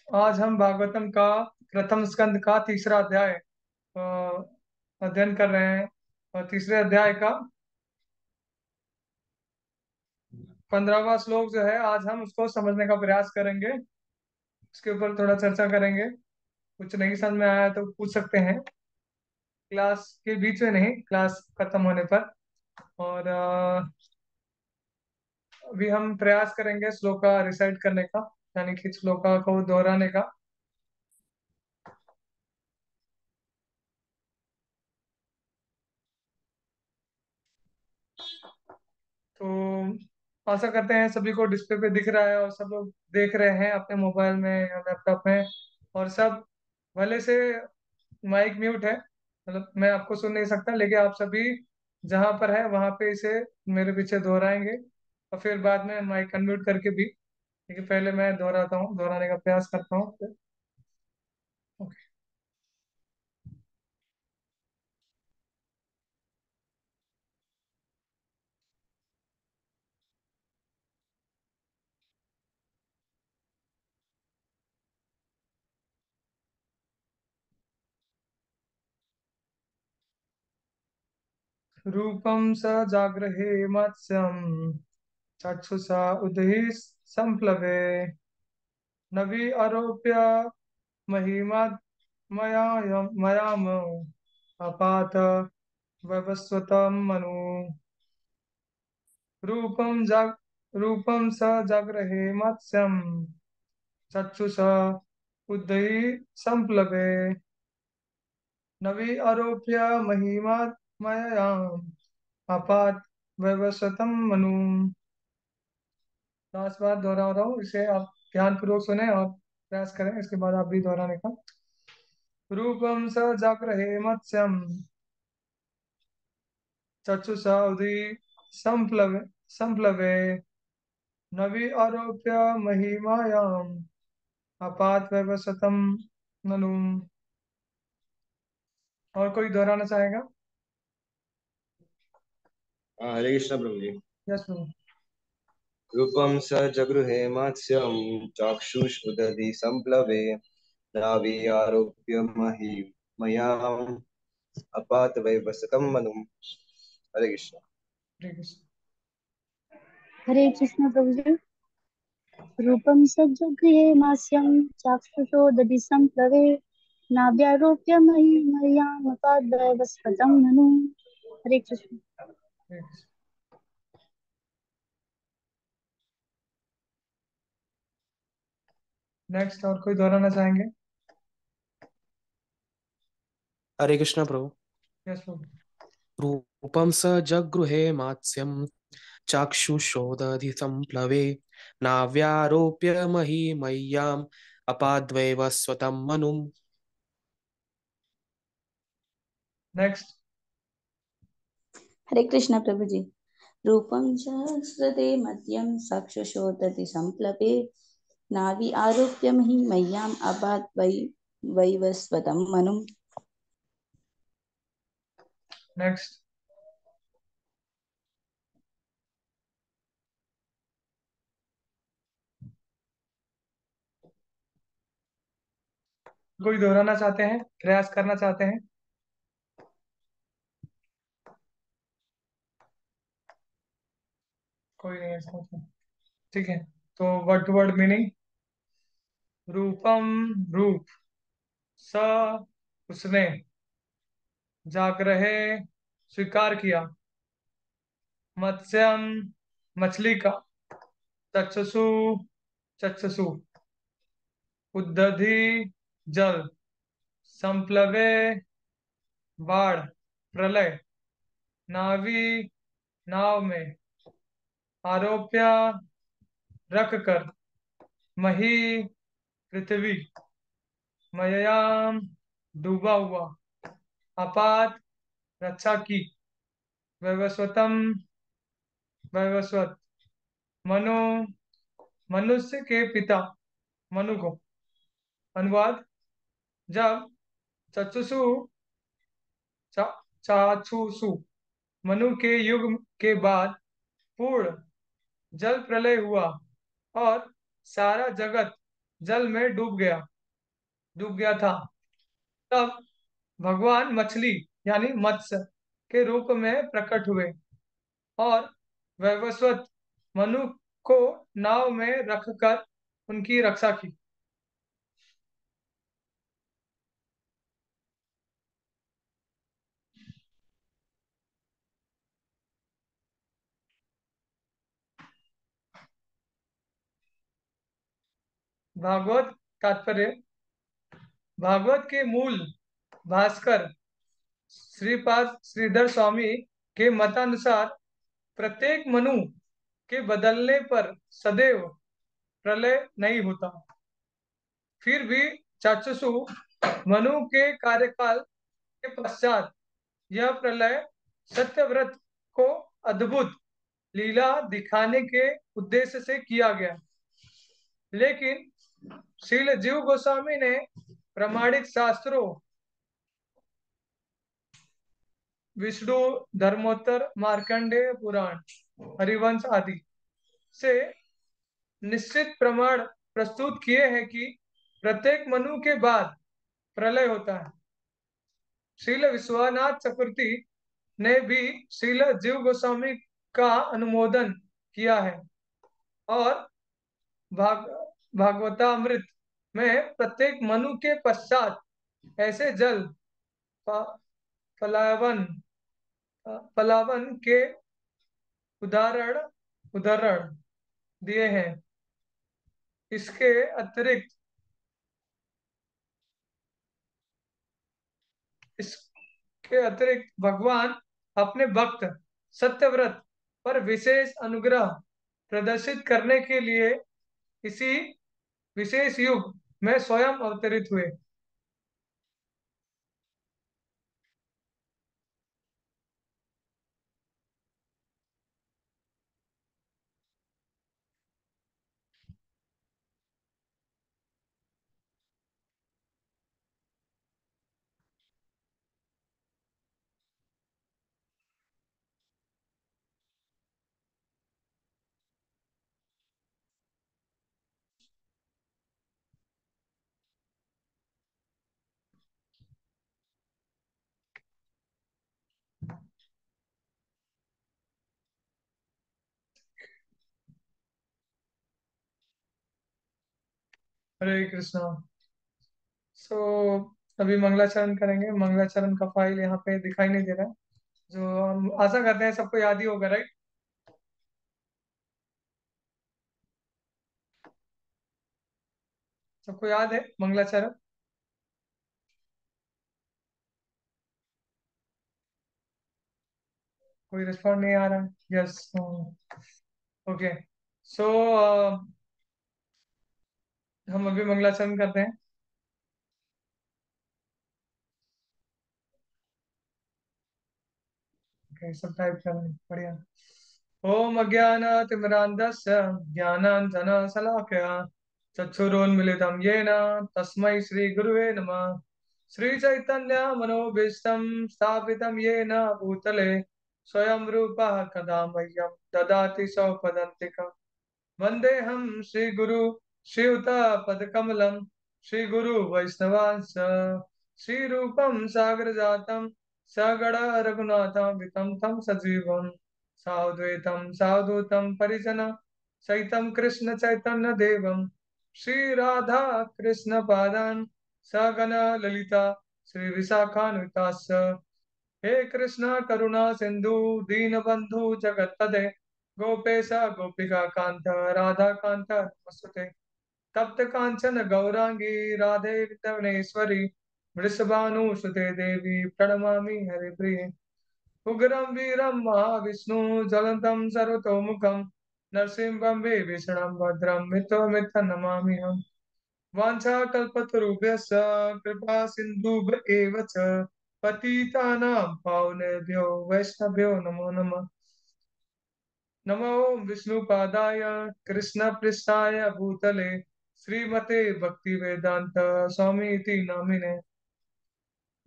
आज हम भागवतम का प्रथम स्कंद का तीसरा अध्याय अध्ययन कर रहे हैं। और तीसरे अध्याय का 15वां श्लोक जो है, आज हम उसको समझने का प्रयास करेंगे। उसके ऊपर थोड़ा चर्चा करेंगे। कुछ नहीं समझ में आया तो पूछ सकते हैं, क्लास के बीच में नहीं, क्लास खत्म होने पर। और अभी हम प्रयास करेंगे श्लोक का रिसाइट करने का, यानी कि श्लोका को दोहराने का। तो आशा करते हैं सभी को डिस्प्ले पे दिख रहा है और सब लोग देख रहे हैं अपने मोबाइल में या लैपटॉप में। और सब भले से माइक म्यूट है, मतलब मैं आपको सुन नहीं सकता, लेकिन आप सभी जहां पर है वहां पे इसे मेरे पीछे दोहराएंगे। और फिर बाद में माइक अनम्यूट करके भी, लेकिन पहले मैं दोहराता हूँ, दोहराने का प्रयास करता हूँ। ओके। रूपम स जागृहे मत्स्यम चक्षुषा उदहि संप्लवे नवी आरोप्य महिमा मयाम अपात वैवस्वतम मनु रूपम रूपम स जगृहे मत्स्यम चक्षुषा उदयी संप्लवे नवी आरोप्य महिमा मयाम अपात वैवस्वतम मनु। 10 बार दोहरा रहा हूँ, इसे आप ध्यान पूर्वक सुने और प्रयास करें, इसके बाद आप भी दोहराने का। रूपम स जागृहे मत्स्यम चक्षुषा उदयी संप्लवे संप्लवे नवी आरोप्य महिमायाम अपात वैवस्वतम ननु। और कोई दोहराना चाहेगा? हरे कृष्ण प्रभु जी। यस प्रभु। रूपम स जगृहे मत्स्यम चाक्षुष उदधि संप्लवे नाभि आरोप्य मही मयाम अपात वैवस्वतं मनुम। हरे कृष्ण। ठीक है। हरे कृष्ण प्रभु जी। रूपम सज्जगृहे मास्यम चाक्षुषो दधि संप्लवे नाव्यारोप्य महिमयामपाद्वैवस्वतं ननु। हरे कृष्ण। नेक्स्ट और कोई दोहराना चाहेंगे? हरे कृष्ण प्रभु। यस प्रभु। रूपं स जगृहे मात्स्यं चाक्षुषोदधि संप्लवे नाव्यारोप्य महीमय्याम् अपाद्वैव स्वतं मनुम्। नेक्स्ट। हरे कृष्ण प्रभु जी। रूपम सहस्रते मध्यम चक्षुषोदधि संप्लवे नाभि आरोप्य महिमय्याम अपात वैवस्वतं मनुम्। नेक्स्ट। कोई दोहराना चाहते हैं, प्रयास करना चाहते हैं? कोई नहीं है इसका मतलब। ठीक है, तो वर्ड टू वर्ड मीनिंग। रूपम रूप, स उसने, जागृहे स्वीकार किया, मत्स्यम मछली का, चक्षुषु चक्षुषु, उद्धधि जल, संप्लवे बाढ़ प्रलय, नावी नाव में, आरोप्य रख कर, मही पृथ्वी, मययाम डूबा हुआ, अपात रक्षा की, वैवस्वतम वैवस्वत, मनु मनुष्य के पिता, मनु को। अनुवाद। जब चक्षुषु चा, चाक्षुषु मनु के युग के बाद पूर्ण जल प्रलय हुआ और सारा जगत जल में डूब गया था। तब भगवान मछली यानी मत्स्य के रूप में प्रकट हुए और वैवस्वत मनु को नाव में रखकर उनकी रक्षा की। भागवत तात्पर्य। भागवत के मूल भास्कर श्रीपाद श्रीधर स्वामी के मतानुसार प्रत्येक मनु के बदलने पर सदैव प्रलय नहीं होता। फिर भी चाक्षुषु मनु के कार्यकाल के पश्चात यह प्रलय सत्यव्रत को अद्भुत लीला दिखाने के उद्देश्य से किया गया। लेकिन श्रील जीव गोस्वामी ने प्रामाणिक शास्त्रों विष्णु धर्मोत्तर मार्कंडेय पुराण हरिवंश आदि से निश्चित प्रमाण प्रस्तुत किए हैं कि प्रत्येक मनु के बाद प्रलय होता है। श्रील विश्वनाथ चक्रवर्ती ने भी श्रील जीव गोस्वामी का अनुमोदन किया है और भाग भागवतामृत में प्रत्येक मनु के पश्चात ऐसे जल प- पलावन पलावन के उदाहरण उदाहरण दिए हैं। इसके अतिरिक्त इसके अतिरिक्त भगवान अपने भक्त सत्यव्रत पर विशेष अनुग्रह प्रदर्शित करने के लिए इसी विशेष युग में स्वयं अवतरित हुए। हरे कृष्णा। सो अभी मंगलाचरण करेंगे। मंगलाचरण का फाइल यहाँ पे दिखाई नहीं दे रहा है, जो हम आशा करते हैं सबको याद ही होगा, राइट? सबको याद है मंगलाचरण? कोई रिस्पॉन्ड नहीं आ रहा है। यस। ओके। सो हम अभी मंगलाचरण करते हैं। ओके, सब टाइप कर रहे हैं, बढ़िया। ओम अज्ञानतिमिरान्धस्य ज्ञानाञ्जनशलाकया चक्षुरुन्मीलितं येन तस्मै श्रीगुरुवे नमः। श्रीचैतन्यमनोभीष्टं स्थापितं येन भूतले स्वयं रूपः कदा मह्यं ददाति स्वपदान्तिकम्। वन्देऽहं श्रीगुरु श्रीयुतपदकमलं श्रीगुरु वैष्णवांश श्रीरूपं सागरजातं सगण रघुनाथान्वितं तं सजीवं साद्वैतं सावधूतं परिजन सहितं कृष्ण चैतन्य देवं श्रीराधा कृष्ण पादान् सगण ललिता श्री विशाखान्विताश्च। हे कृष्ण करुणा सिंधु दीनबंधु जगत्पते गोपेश गोपिका कांत राधा कांत नमस्तुते। तप्त कांचन गौरांगी राधे वितरणेश्वरी वृषभानुसुते देवी प्रणमामि हरिप्रिये। उग्रं वीरं महाविष्णु ज्वलन्तं सर्वतोमुखं नरसिंहं विभीषणं भद्रं मित्रमित्रं नमामि हम। वाञ्छाकल्पतरुभ्यश्च कृपा सिन्धुभ्य एव च पतितानां पावनेभ्यो वैष्णवेभ्यो नमो नमः। नमो विष्णुपादाय कृष्णपृष्ठाय भूतले श्रीमते भक्तिवेदांत स्वामी इति नामिने।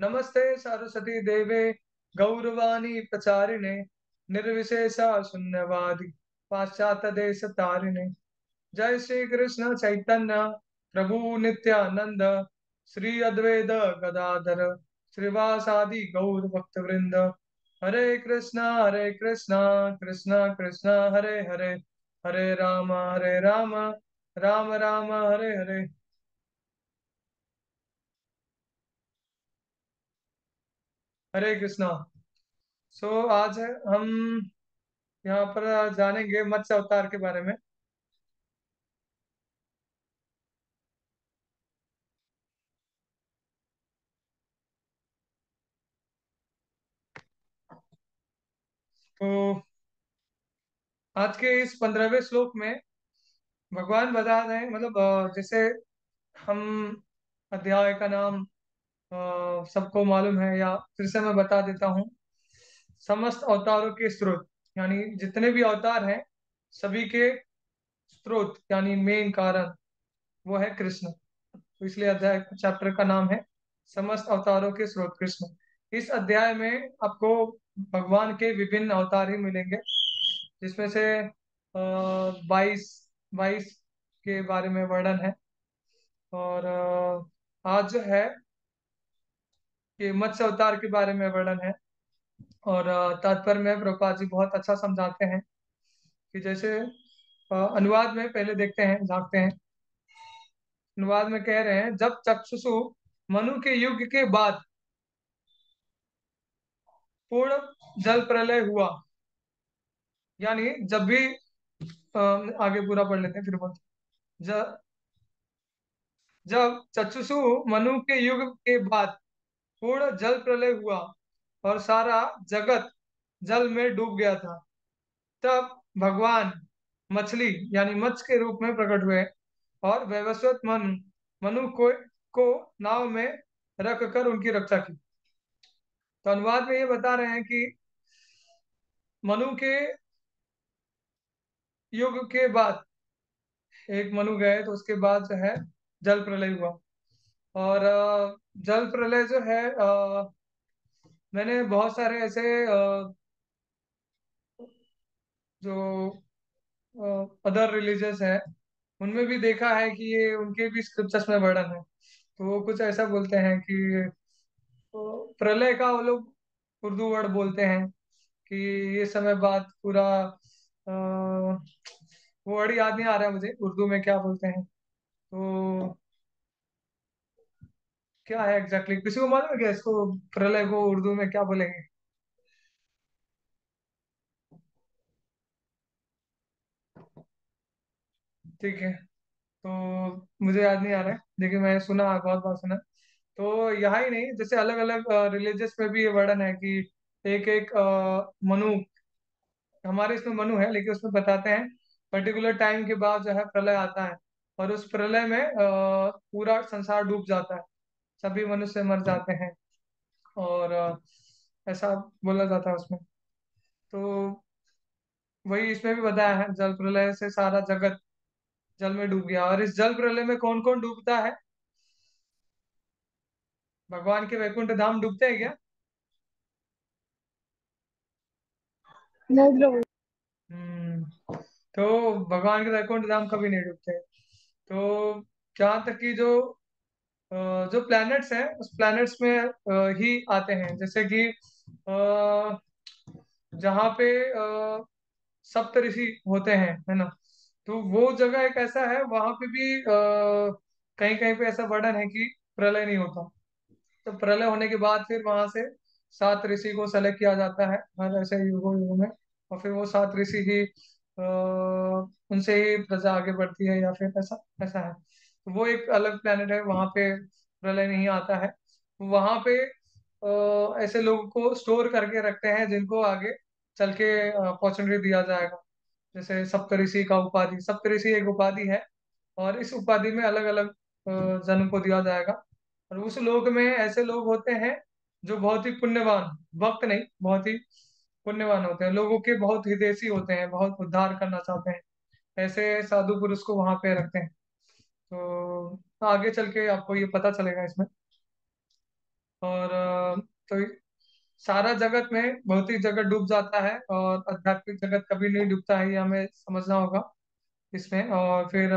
नमस्ते सरस्वती देवे गौरवाणी प्रचारिणे निर्विशेषा शून्यवादी पाश्चात्य देश तारिणे। जय श्री कृष्ण चैतन्य प्रभु नित्यानंद श्री अद्वैत गदाधर श्रीवासादि गौर भक्त वृंद। हरे कृष्णा कृष्णा कृष्णा हरे हरे, हरे राम राम राम हरे हरे। हरे कृष्णा। सो आज हम यहाँ पर जानेंगे मत्स्य अवतार के बारे में। तो आज के इस 15वें श्लोक में भगवान बता रहे हैं, मतलब जैसे हम अध्याय का नाम सबको मालूम है, या फिर से मैं बता देता हूँ। समस्त अवतारों के स्रोत, यानी जितने भी अवतार हैं सभी के स्रोत यानी मेन कारण वो है कृष्ण। तो इसलिए अध्याय चैप्टर का नाम है समस्त अवतारों के स्रोत कृष्ण। इस अध्याय में आपको भगवान के विभिन्न अवतार ही मिलेंगे, जिसमें से 22 के बारे में वर्णन है। और आज जो है ये मत्स्य अवतार के बारे में वर्णन है। और तात्पर्य में प्रभुपाद जी बहुत अच्छा समझाते हैं कि जैसे अनुवाद में पहले देखते हैं, झांकते हैं। अनुवाद में कह रहे हैं, जब चक्षुषु मनु के युग के बाद पूर्ण जल प्रलय हुआ, यानी जब भी आगे पूरा पढ़ लेते हैं फिर बोलते हैं। जब चक्षुषु मनु के युग के बाद पूर्ण जल प्रलय हुआ और सारा जगत जल में डूब गया था, तब भगवान मछली यानी मत्स्य के रूप में प्रकट हुए और वैवस्वत मनु को नाव में रख कर उनकी रक्षा की। तो अनुवाद में ये बता रहे हैं कि मनु के युग के बाद एक मनु गए तो उसके बाद जो है जल प्रलय हुआ। और जल प्रलय जो है मैंने बहुत सारे ऐसे जो अदर रिलीजियस है उनमें भी देखा है कि ये उनके भी स्क्रिप्चर्स में वर्णन है। तो वो कुछ ऐसा बोलते हैं कि तो प्रलय का वो लोग उर्दू वर्ड बोलते हैं कि ये समय बाद पूरा वो वर्ड याद नहीं आ रहा है मुझे उर्दू में क्या बोलते हैं। तो क्या है एग्जैक्टली, किसी को मालूम है क्या इसको, प्रलय को उर्दू में क्या बोलेंगे? ठीक है, तो मुझे याद नहीं आ रहा है, लेकिन मैंने सुना, बहुत बार सुना। तो यहाँ ही नहीं, जैसे अलग अलग रिलीजियस में भी ये वर्णन है कि एक एक मनु, हमारे इसमें मनु है लेकिन उसमें बताते हैं पर्टिकुलर टाइम के बाद जो है प्रलय आता है। और उस प्रलय में पूरा संसार डूब जाता है, सभी मनुष्य मर जाते हैं। और ऐसा बोला जाता है उसमें। तो वही इसमें भी बताया है, जल प्रलय से सारा जगत जल में डूब गया। और इस जल प्रलय में कौन कौन डूबता है? भगवान के वैकुंठ धाम डूबते हैं क्या? नहीं प्रभु। हम्म। तो भगवान के वैकुंठ धाम कभी नहीं डूबते। तो जहाँ तक कि जो प्लैनेट्स हैं उस प्लैनेट्स में ही आते हैं, जैसे कि जहाँ पे सप्तऋषि होते हैं, है ना। तो वो जगह एक ऐसा है, वहां पे भी कहीं कहीं पे ऐसा वर्णन है कि प्रलय नहीं होता। तो प्रलय होने के बाद फिर वहां से 7 ऋषि को सेलेक्ट किया जाता है हर ऐसे युगों युगों में। और फिर वो 7 ऋषि ही उनसे ही प्रजा आगे बढ़ती है, या फिर ऐसा ऐसा है। तो वो एक अलग प्लेनेट है, वहां पे प्रलय नहीं आता है। वहां पे ऐसे लोगों को स्टोर करके रखते हैं जिनको आगे चल के अपॉर्चुनिटी दिया जाएगा। जैसे सप्तऋषि का उपाधि, सप्तऋषि एक उपाधि है, और इस उपाधि में अलग अलग जन को दिया जाएगा। और उस लोक में ऐसे लोग होते हैं जो बहुत ही पुण्यवान, भक्त नहीं, बहुत ही पुण्यवान होते हैं, लोगों के बहुत हितैषी होते हैं, बहुत उद्धार करना चाहते हैं। ऐसे साधु पुरुष को वहां पे रखते हैं। तो आगे चल के आपको ये पता चलेगा इसमें। और तो सारा जगत में भौतिक जगत डूब जाता है और आध्यात्मिक जगत कभी नहीं डूबता है, ये हमें समझना होगा इसमें। और फिर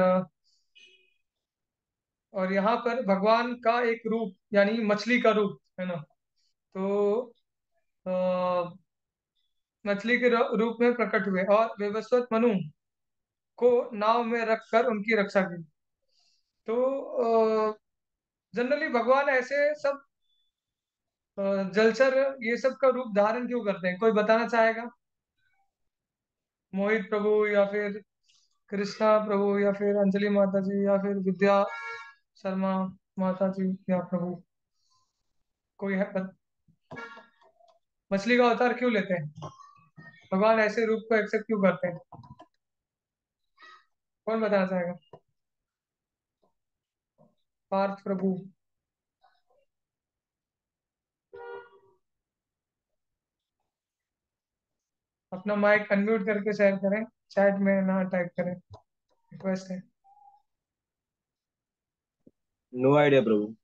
और यहाँ पर भगवान का एक रूप यानी मछली का रूप है ना, तो अ, मछली के रूप में प्रकट हुए और विवस्वत मनु को नाव में रखकर उनकी रक्षा की। तो जनरली भगवान ऐसे सब जलचर ये सब का रूप धारण क्यों करते हैं, कोई बताना चाहेगा? मोहित प्रभु या फिर कृष्णा प्रभु या फिर अंजलि माता जी या फिर विद्या शर्मा माता जी या प्रभु, कोई है मछली का अवतार क्यों लेते हैं, भगवान ऐसे रूप को एक्सेप्ट क्यों करते हैं, कौन बताना चाहेगा? पार्थ प्रभु। अपना माइक अनम्यूट करके शेयर करें, चैट में ना टाइप करें, रिक्वेस्ट है। नो आइडिया प्रभु।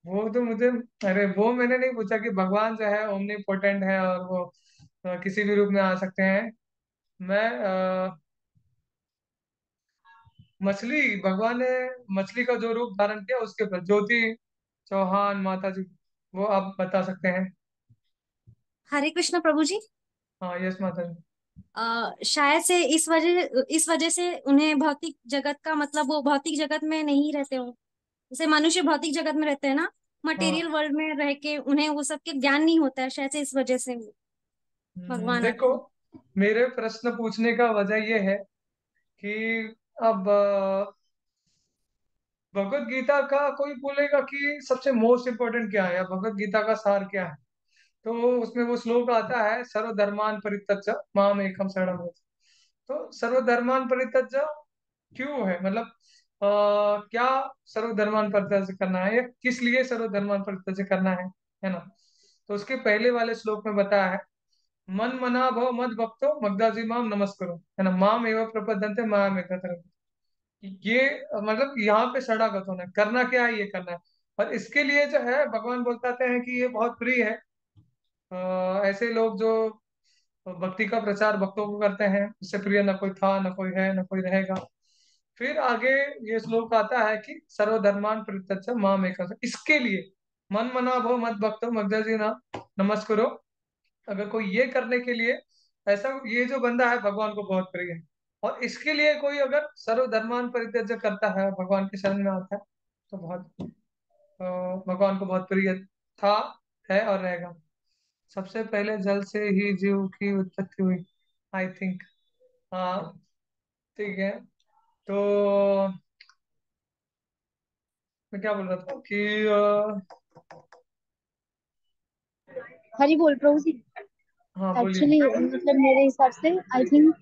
वो तो मुझे, अरे वो मैंने नहीं पूछा कि भगवान जो है ओमनी पोटेंट है और वो किसी भी रूप में आ सकते हैं। मैं मछली, भगवान ने मछली का जो रूप धारण किया उसके ऊपर ज्योति चौहान माता जी, वो आप बता सकते हैं? हरे कृष्ण प्रभु जी। हाँ यस माता जी। शायद से इस वजह से उन्हें भौतिक जगत का मतलब वो भौतिक जगत में नहीं रहते हो, जैसे मनुष्य भौतिक जगत में रहते हैं ना, मटेरियल हाँ वर्ल्ड में रह के उन्हें वो सब के ज्ञान नहीं होता है, शायद से इस वजह से वो भगवान देखो, आते हैं। मेरे प्रश्न पूछने का वजह ये है कि अब भगवत गीता का कोई बोलेगा कि सबसे मोस्ट इम्पोर्टेंट क्या है या भगवत गीता का सार क्या है, तो उसमें वो श्लोक आता है सर्वधर्मान परित्यज्य माम एकम शरणम व्रज। तो सर्वधर्मान परित्यज्य क्यों है, मतलब क्या सर्वधर्मान परित्यज्य करना है या किस लिए सर्वधर्मान परित्यज्य करना है ना? तो उसके पहले वाले श्लोक में बताया है मन मना भव मद भक्तो मग्दाजी माम नमस्करो, है ना, माम एवं प्रपद्यन्ते माम एकत्र। ये मतलब यहाँ पे शरणागत होना है, करना क्या है, ये करना है। और इसके लिए जो है भगवान बताते हैं कि ये बहुत प्रिय है ऐसे लोग जो भक्ति का प्रचार भक्तों को करते हैं, इससे प्रिय न कोई था न कोई है न कोई रहेगा। फिर आगे ये श्लोक आता है कि सर्वधर्मान परित्यज्य माम एकम, इसके लिए मन मना भव मद भक्तो मग्धजी ना नमस्कुरो, अगर कोई ये करने के लिए ऐसा, ये जो बंदा है भगवान को बहुत प्रिय है। और इसके लिए कोई अगर सर्वधर्मान परित्यज्य करता है भगवान के शरण में आता है तो बहुत भगवान को बहुत प्रिय था, है और रहेगा। सबसे पहले जल से ही जीव की उत्पत्ति हुई, आई थिंक। हाँ ठीक है। तो मैं क्या बोल रहा था कि हरी बोल प्रभु जी। हाँ बोलिए। एक्चुअली मतलब मेरे हिसाब से आई थिंक,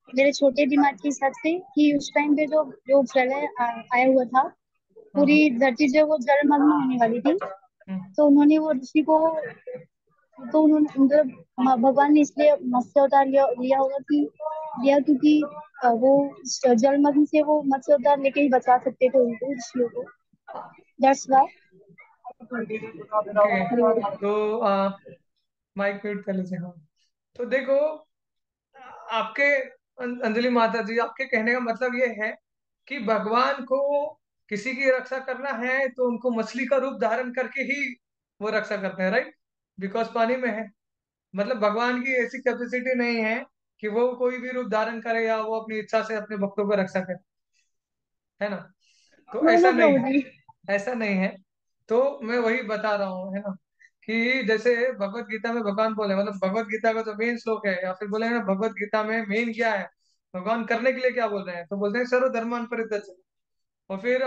मेरे छोटे दिमाग के हिसाब से कि उस टाइम पे जो जो प्रलय आया हुआ था, हाँ पूरी हाँ। धरती जो वो जलमग्न होने वाली थी, हम्म, तो उन्होंने वो ऋषि को, तो उन्होंने मतलब भगवान ने इसलिए मत्स्य अवतार लिया होगा कि लिया क्योंकि वो जलमग्न से वो मत्स्य अवतार लेके ही बचा सकते थे उनको, ऋषियों को। That's why. ओके। तो माइक म्यूट कर लीजिए। हाँ तो देखो, आपके अंजलि माता जी, आपके कहने का मतलब ये है कि भगवान को किसी की रक्षा करना है तो उनको मछली का रूप धारण करके ही वो रक्षा करते हैं, राइट? बिकॉज पानी में है, मतलब भगवान की ऐसी कैपेसिटी नहीं है कि वो कोई भी रूप धारण करे या वो अपनी इच्छा से अपने भक्तों को रक्षा करे, है ना? तो नो ऐसा नो नहीं प्रभु है, जी। ऐसा नहीं है। तो मैं वही बता रहा हूँ, है ना, कि जैसे भगवत गीता में भगवान बोले, मतलब भगवत गीता का जो मेन श्लोक है या फिर बोले ना भगवत गीता में मेन क्या है, भगवान करने के लिए क्या बोल रहे हैं, तो बोलते हैं सर्वधर्मान परित्यज्य। और फिर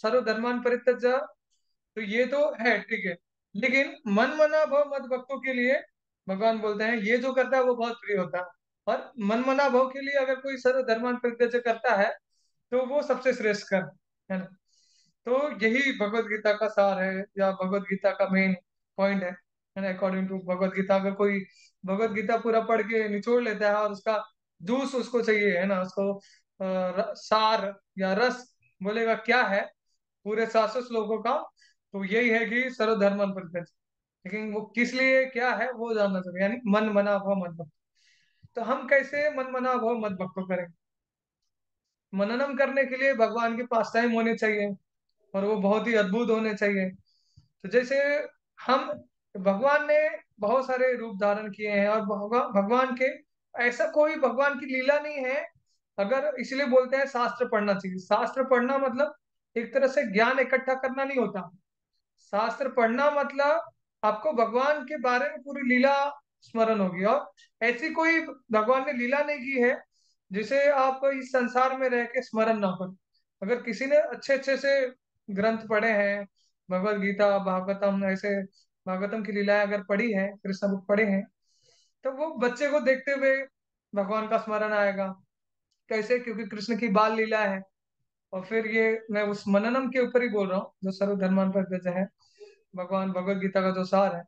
सर्वधर्मान परित्यज्य, तो ये तो है ठीक है, लेकिन मन मना भव मत भक्तों के लिए भगवान बोलते हैं ये जो करता है वो बहुत प्रिय होता है। और मन मना भव के लिए अगर कोई सर्वधर्मान परित्यज्य करता है तो वो सबसे श्रेष्ठ कर, है ना? तो यही भगवत गीता का सार है या भगवत गीता का मेन पॉइंट है ना? अकॉर्डिंग टू भगवत गीता, अगर कोई भगवत गीता पूरा पढ़ के निचोड़ लेता है और उसका जूस उसको चाहिए, है ना, उसको सार या रस बोलेगा क्या है पूरे 700 श्लोकों का, तो यही है कि सर्वधर्मन परित्यज। लेकिन वो किस लिए क्या है वो जानना चाहिए, यानी मन मना भव मत भक्त। तो हम कैसे मन मना भव मत भक्त करें? मननम करने के लिए भगवान के पास टाइम होने चाहिए और वो बहुत ही अद्भुत होने चाहिए। तो जैसे हम भगवान ने बहुत सारे रूप धारण किए हैं और भगवान के ऐसा कोई भगवान की लीला नहीं है। अगर इसलिए बोलते हैं शास्त्र पढ़ना चाहिए। शास्त्र पढ़ना मतलब एक तरह से ज्ञान इकट्ठा करना नहीं होता। शास्त्र पढ़ना मतलब आपको भगवान के बारे में पूरी लीला स्मरण होगी। और ऐसी कोई भगवान ने लीला नहीं की है जिसे आप इस संसार में रह के स्मरण ना करो। अगर किसी ने अच्छे अच्छे से ग्रंथ पढ़े हैं, भगवत गीता, भागवतम, ऐसे भागवतम की लीलाएं अगर पढ़ी है, कृष्ण बुक पढ़े हैं, तो वो बच्चे को देखते हुए भगवान का स्मरण आएगा। कैसे? क्योंकि कृष्ण की बाल लीला है। और फिर ये मैं उस मननम के ऊपर ही बोल रहा हूँ जो सर्वधर्मान पर है, भगवान भगवत गीता का जो सार है।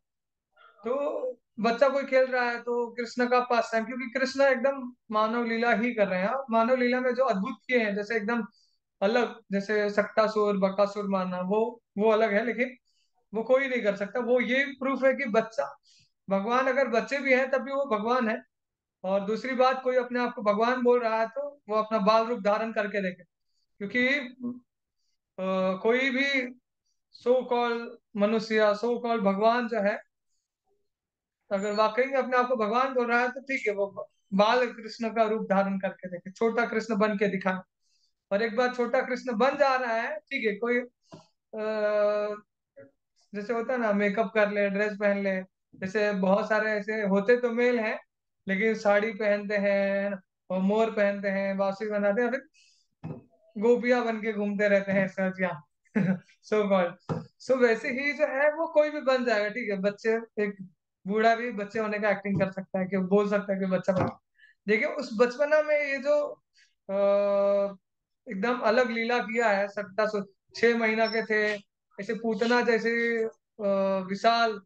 तो बच्चा कोई खेल रहा है तो कृष्ण का पास टाइम, क्योंकि कृष्ण एकदम मानव लीला ही कर रहे हैं। और मानव लीला में जो अद्भुत किए हैं, जैसे एकदम अलग, जैसे सक्टासुर बकासुर मारना, वो अलग है, लेकिन वो कोई नहीं कर सकता। वो ये प्रूफ है कि बच्चा भगवान, अगर बच्चे भी हैं तब भी वो भगवान है। और दूसरी बात, कोई अपने आप को भगवान बोल रहा है तो वो अपना बाल रूप धारण करके देखे। क्योंकि कोई भी सो कॉल मनुष्य, सो कॉल भगवान जो है, अगर वाकई में अपने आप को भगवान बोल रहा है तो ठीक है, वो बाल कृष्ण का रूप धारण करके देखे, छोटा कृष्ण बन के दिखाए। और एक बार छोटा कृष्ण बन जा रहा है, ठीक है, कोई जैसे होता है ना, मेकअप कर ले, ड्रेस पहन ले। जैसे बहुत सारे ऐसे होते तो मेल हैं, लेकिन साड़ी पहनते हैं और मोर पहनते हैं, बांसुरी बनाते हैं, फिर गोपियां बन के घूमते रहते हैं सजिया सो गॉड। सो वैसे ही जो है वो कोई भी बन जाएगा, ठीक है। बच्चे, एक बूढ़ा भी बच्चे होने का एक्टिंग कर सकता है, कि बोल सकता है कि बच्चा बना। देखिए उस बचपना में ये जो एकदम अलग लीला किया है, सट्टा 6 महीना के थे, ऐसे पूतना जैसे विशाल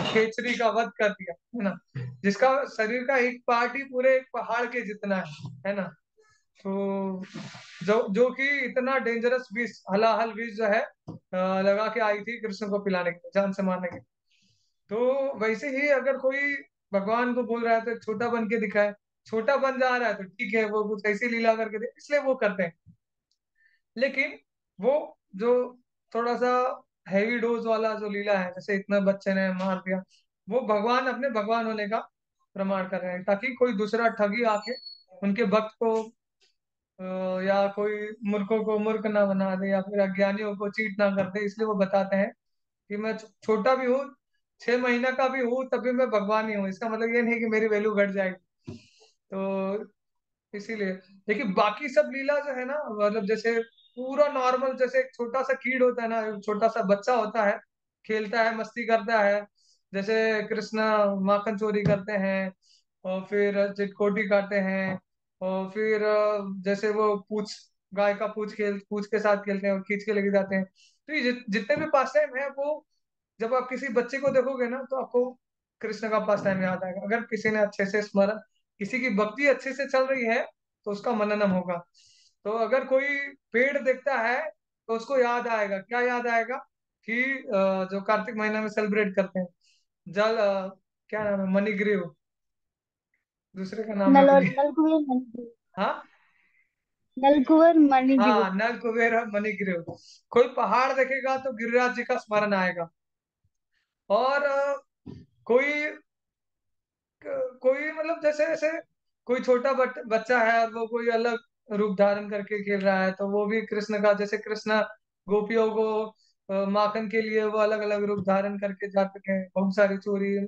खेचरी का वध कर दिया, है ना, जिसका शरीर का एक पार्ट ही पूरे एक पहाड़ के जितना है ना। तो जो कि इतना डेंजरस विष, हलाहल विष जो है लगा के आई थी कृष्ण को पिलाने के लिए, जान से मारने के लिए। तो वैसे ही अगर कोई भगवान को बोल रहा है तो छोटा बन के दिखाए। छोटा बन जा रहा है तो ठीक है, वो कुछ ऐसी लीला करके दे, इसलिए वो करते हैं। लेकिन वो जो थोड़ा सा हैवी डोज वाला जो लीला है, जैसे इतना बच्चे ने मार दिया, वो भगवान अपने भगवान होने का प्रमाण कर रहे हैं, ताकि कोई दूसरा ठगी आके उनके भक्त को या कोई मूर्खों को मूर्ख ना बना दे, या फिर अज्ञानियों को चीट ना कर दे। इसलिए वो बताते हैं कि मैं छोटा भी हूँ, 6 महीना का भी हूँ, तभी मैं भगवान ही हूँ। इसका मतलब ये नहीं कि मेरी वैल्यू घट जाएगी। तो इसीलिए देखिए, बाकी सब लीला जो है ना, मतलब जैसे पूरा नॉर्मल, जैसे एक छोटा सा कीड़ होता है ना, छोटा सा बच्चा होता है, खेलता है, मस्ती करता है। जैसे कृष्ण माखन चोरी करते हैं, और फिर चिटकोटी काटते हैं, और फिर जैसे वो पूछ, गाय का पूछ के साथ खेलते हैं और खींच के लेके जाते हैं। तो ये जितने भी पास टाइम है, वो जब आप किसी बच्चे को देखोगे ना तो आपको कृष्ण का पास टाइम याद आएगा। अगर किसी ने अच्छे से स्मरण, किसी की भक्ति अच्छे से चल रही है तो उसका मननम होगा। तो अगर कोई पेड़ देखता है तो उसको याद आएगा, क्या याद आएगा कि जो कार्तिक महीना में सेलिब्रेट करते हैं, जल क्या नाम है, मणिग्रीव, दूसरे का नाम मैं नल भूल और गया। नलकुबेर मणिग्रीव। हाँ, नलकुबर मणिग्रीव। हाँ, नल कुबेर मणिग्रीव। कोई पहाड़ देखेगा तो गिरिराज जी का स्मरण आएगा। और कोई कोई मतलब जैसे जैसे कोई छोटा बच्चा है और वो कोई अलग रूप धारण करके खेल रहा है, तो वो भी कृष्ण का, जैसे कृष्ण गोपियों को माखन के लिए वो अलग अलग रूप धारण करके जाते थे, बहुत सारी चोरी,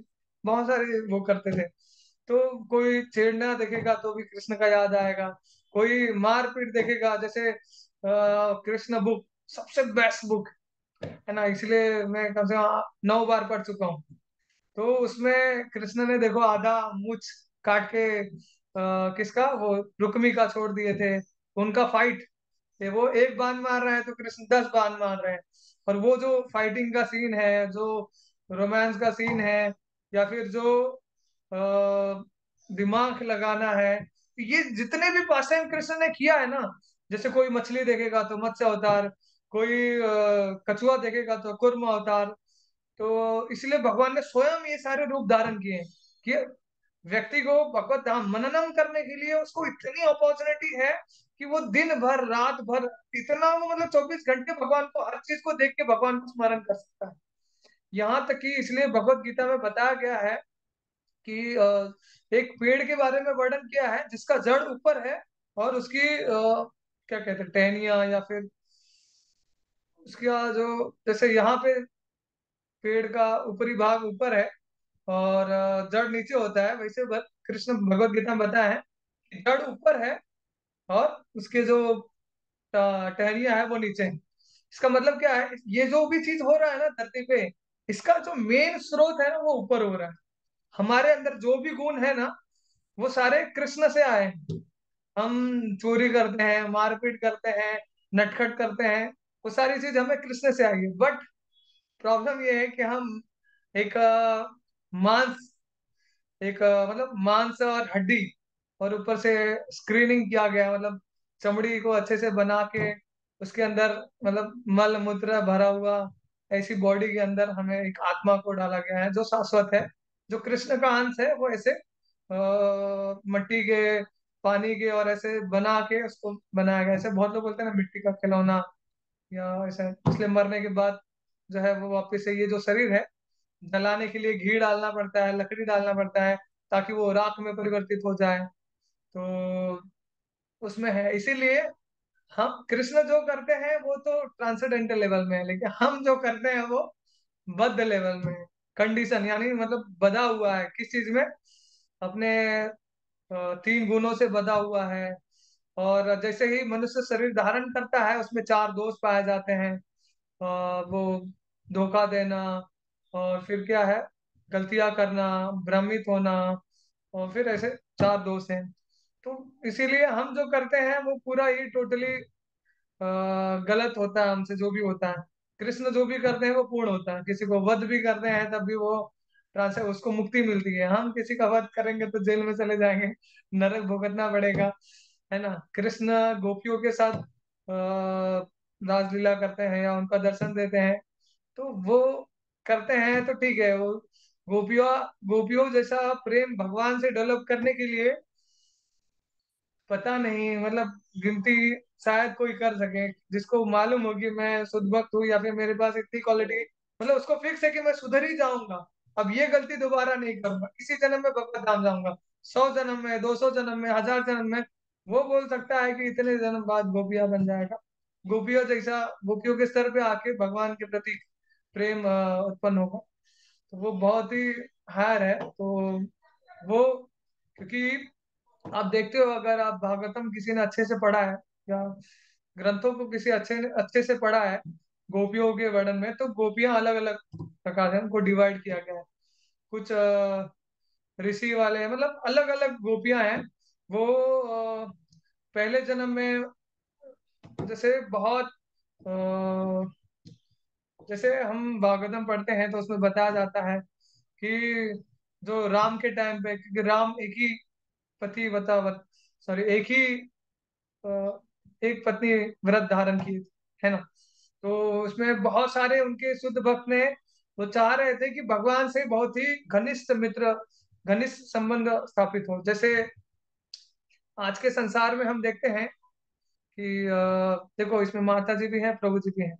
बहुत सारी वो करते थे। तो कोई छेड़ना देखेगा तो भी कृष्ण का याद आएगा। कोई मारपीट देखेगा, जैसे कृष्ण बुक सबसे बेस्ट बुक है ना, इसलिए मैं कम से कम 9 बार पढ़ चुका हूँ। तो उसमें कृष्ण ने देखो आधा मूछ काट के किसका, वो रुक्मी का छोड़ दिए थे। उनका फाइट, ये वो एक बाण मार रहे हैं तो कृष्ण 10 बाण मार रहे हैं। और वो जो फाइटिंग का सीन है, जो रोमांस का सीन है, या फिर जो दिमाग लगाना है, ये जितने भी पास टाइम कृष्ण ने किया है ना, जैसे कोई मछली देखेगा तो मत्स्य अवतार, कोई कछुआ देखेगा तो कूर्म अवतार। तो इसलिए भगवान ने स्वयं ये सारे रूप धारण किए हैं कि व्यक्ति को भगवत धाम मननम करने के लिए उसको इतनी अपॉर्चुनिटी है कि वो दिन भर रात भर इतना वो मतलब 24 घंटे भगवान को हर चीज को देख के भगवान को स्मरण कर सकता है। यहाँ तक कि इसलिए भगवत गीता में बताया गया है कि एक पेड़ के बारे में वर्णन किया है जिसका जड़ ऊपर है और उसकी क्या कहते हैं टहनियां या फिर उसका जो जैसे यहाँ पे पेड़ का ऊपरी भाग ऊपर है और जड़ नीचे होता है, वैसे कृष्ण भगवत गीता में बताया है कि जड़ ऊपर है और उसके जो टहनियां है वो नीचे है। इसका मतलब क्या है, ये जो भी चीज हो रहा है ना धरती पे, इसका जो मेन स्रोत है ना वो ऊपर हो रहा है। हमारे अंदर जो भी गुण है ना वो सारे कृष्ण से आए हैं। हम चोरी करते हैं, मारपीट करते हैं, नटखट करते हैं, वो सारी चीज हमें कृष्ण से आई है। बट प्रॉब्लम ये है कि हम एक मांस एक मतलब मांस और हड्डी और ऊपर से स्क्रीनिंग किया गया है, मतलब चमड़ी को अच्छे से बना के उसके अंदर मतलब मल मूत्र भरा हुआ ऐसी बॉडी के अंदर हमें एक आत्मा को डाला गया है जो शाश्वत है, जो कृष्ण का अंश है। वो ऐसे मिट्टी के, पानी के और ऐसे बना के उसको बनाया गया। ऐसे बहुत लोग बोलते हैं ना मिट्टी का खिलौना या ऐसा, इसलिए मरने के बाद जो है वो वापस से ये जो शरीर है जलाने के लिए घी डालना पड़ता है, लकड़ी डालना पड़ता है ताकि वो राख में परिवर्तित हो जाए। तो उसमें है, इसीलिए हम कृष्ण जो करते हैं वो तो ट्रांसेंडेंटल लेवल में है, लेकिन हम जो करते हैं वो बद्ध लेवल में है। कंडीशन यानी मतलब बधा हुआ है किस चीज में, अपने 3 गुणों से बधा हुआ है। और जैसे ही मनुष्य शरीर धारण करता है उसमें 4 दोष पाए जाते हैं। वो धोखा देना, और फिर क्या है, गलतियां करना, भ्रमित होना, और फिर ऐसे 4 दोष हैं। तो इसीलिए हम जो करते हैं वो पूरा ही टोटली गलत होता है हमसे जो भी होता है। कृष्ण जो भी करते हैं वो पूर्ण होता है। किसी को वध भी करते हैं तब भी वो ट्रांस उसको मुक्ति मिलती है। हम किसी का वध करेंगे तो जेल में चले जाएंगे, नरक भुगतना पड़ेगा, है ना। कृष्ण गोपियों के साथ रासलीला करते हैं या उनका दर्शन देते हैं तो वो करते हैं तो ठीक है। वो गोपियों गोपियों जैसा प्रेम भगवान से डेवलप करने के लिए पता नहीं मतलब गिनती शायद कोई कर सके जिसको मालूम हो कि मैं शुद्ध भक्त हूँ या फिर मेरे पास इतनी क्वालिटी, मतलब उसको फिक्स है कि मैं सुधर ही जाऊंगा, अब ये गलती दोबारा नहीं करूंगा, इसी जन्म में भगवत धाम जाऊंगा, 100 जन्म में, 200 जन्म में, 1000 जन्म में। वो बोल सकता है कि इतने जन्म बाद गोपिया बन जाएगा। गोपियों जैसा गोपियों के स्तर पे आके भगवान के प्रति प्रेम उत्पन्न होगा। तो वो बहुत ही हायर है। तो वो क्योंकि आप देखते हो अगर आप भागवतम किसी ने अच्छे से पढ़ा है या ग्रंथों को किसी अच्छे अच्छे से पढ़ा है, गोपियों के वर्णन में तो गोपियां अलग अलग प्रकार से उनको डिवाइड किया गया है। कुछ ऋषि वाले हैं, मतलब अलग अलग गोपियां हैं। वो पहले जन्म में जैसे बहुत जैसे हम भागवतम पढ़ते हैं तो उसमें बताया जाता है कि जो राम के टाइम पे, क्योंकि राम एक ही पति वता सॉरी एक ही अ, एक पत्नी व्रत धारण की, है ना। तो उसमें बहुत सारे उनके शुद्ध भक्त ने वो चाह रहे थे कि भगवान से बहुत ही घनिष्ठ मित्र, घनिष्ठ संबंध स्थापित हो। जैसे आज के संसार में हम देखते हैं कि देखो इसमें माता जी भी हैं, प्रभु जी भी हैं।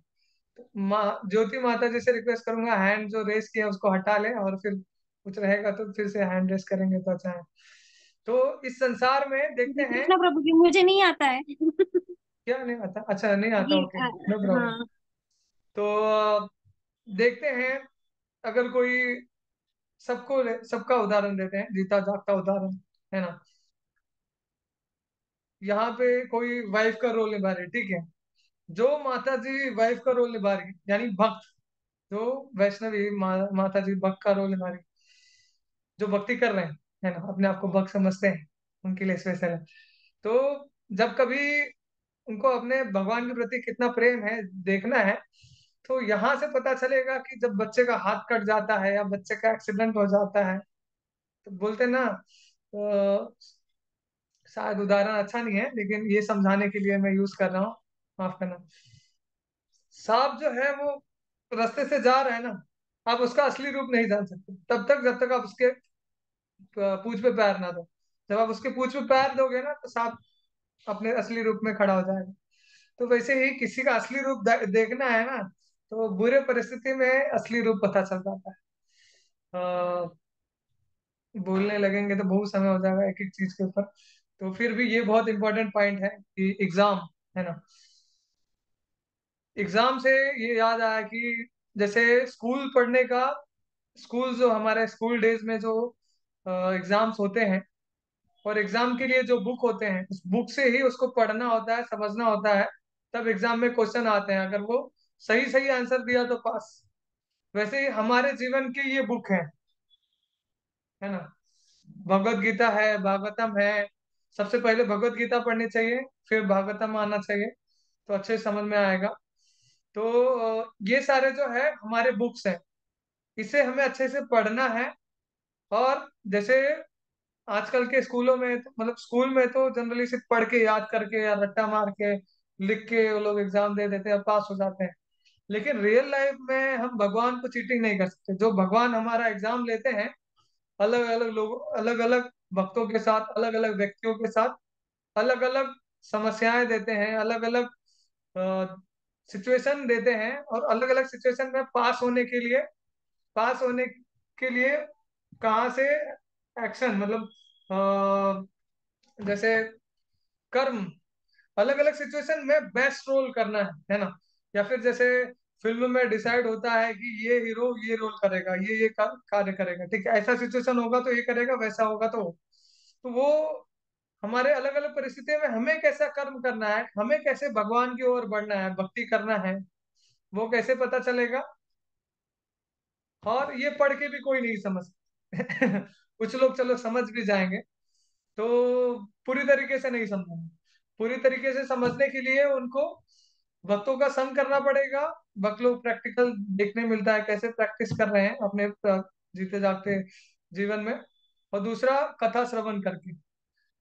तो माँ ज्योति माता जी से रिक्वेस्ट करूंगा हैंड जो रेस किया उसको हटा ले, और फिर कुछ रहेगा तो फिर से हैंड रेस करेंगे तो अच्छा है। तो इस संसार में देखते हरे हैं, कृष्णा प्रभु जी, मुझे नहीं आता है। क्या नहीं आता, अच्छा नहीं आता, ये ओके नो प्रॉब्लम। हाँ। तो देखते हैं अगर कोई सबका उदाहरण देते हैं, जीता जागता उदाहरण, है ना। यहाँ पे कोई वाइफ का रोल निभा रही है, ठीक है। जो माता जी वाइफ का रोल निभा रही है यानी भक्त, जो वैष्णवी माता जी भक्त का रोल निभा रही है, जो भक्ति कर रहे हैं, है ना, अपने आप को भक्त समझते हैं, उनके लिए स्पेशल है। तो जब कभी उनको अपने भगवान के प्रति कितना प्रेम है देखना है, तो यहाँ से पता चलेगा कि जब बच्चे का हाथ कट जाता है या बच्चे का एक्सीडेंट हो जाता है तो बोलते हैं ना, शायद उदाहरण अच्छा नहीं है लेकिन ये समझाने के लिए मैं यूज कर रहा हूँ, माफ करना। सांप जो है वो रास्ते से जा रहा है ना, आप उसका असली रूप नहीं जान सकते तब तक जब तक आप उसके पूंछ पे पैर ना दो। जब आप उसके पूंछ पे पैर दोगे ना तो सांप अपने असली रूप में खड़ा हो जाएगा। तो वैसे ही किसी का असली रूप देखना है ना, तो बुरे परिस्थिति में असली रूप पता चल जाता है। बोलने लगेंगे तो बहुत समय हो जाएगा एक एक चीज के ऊपर। तो फिर भी ये बहुत इंपॉर्टेंट पॉइंट है कि एग्जाम है ना। एग्जाम से ये याद आया कि जैसे स्कूल पढ़ने का, स्कूल जो हमारे स्कूल डेज में जो एग्जाम्स होते हैं, और एग्जाम के लिए जो बुक होते हैं उस बुक से ही उसको पढ़ना होता है, समझना होता है, तब एग्जाम में क्वेश्चन आते हैं। अगर वो सही सही आंसर दिया तो पास। वैसे ही हमारे जीवन की ये बुक है ना। भगवत गीता है, भागवतम है। सबसे पहले भगवत गीता पढ़नी चाहिए, फिर भागवतम आना चाहिए, तो अच्छे से समझ में आएगा। तो ये सारे जो है हमारे बुक्स हैं, इसे हमें अच्छे से पढ़ना है। और जैसे आजकल के स्कूलों में तो, मतलब स्कूल में तो जनरली सिर्फ पढ़ के याद करके या रट्टा मार के लिख के वो लोग एग्जाम दे देते हैं, पास हो जाते हैं। लेकिन रियल लाइफ में हम भगवान को चीटिंग नहीं कर सकते। जो भगवान हमारा एग्जाम लेते हैं, अलग अलग लोग, अलग अलग भक्तों के साथ, अलग अलग व्यक्तियों के साथ, अलग अलग समस्याएं देते हैं, अलग अलग सिचुएशन देते हैं, और अलग अलग सिचुएशन में पास होने के लिए कहाँ से एक्शन, मतलब जैसे कर्म, अलग अलग सिचुएशन में बेस्ट रोल करना है ना। या फिर जैसे फिल्म में डिसाइड होता है कि ये हीरो ये रोल करेगा, ये कार्य करेगा, ठीक है, ऐसा सिचुएशन होगा तो ये करेगा, वैसा होगा तो वो हमारे अलग अलग परिस्थितियों में हमें कैसा कर्म करना है, हमें कैसे भगवान की ओर बढ़ना है, भक्ति करना है, वो कैसे पता चलेगा। और ये पढ़ के भी कोई नहीं समझ कुछ लोग चलो समझ भी जाएंगे, तो पूरी तरीके से नहीं समझेंगे। पूरी तरीके से समझने के लिए उनको भक्तों का संग करना पड़ेगा। भक्त लोग प्रैक्टिकल देखने मिलता है कैसे प्रैक्टिस कर रहे हैं अपने जीते जागते जीवन में। और दूसरा, कथा श्रवण करके,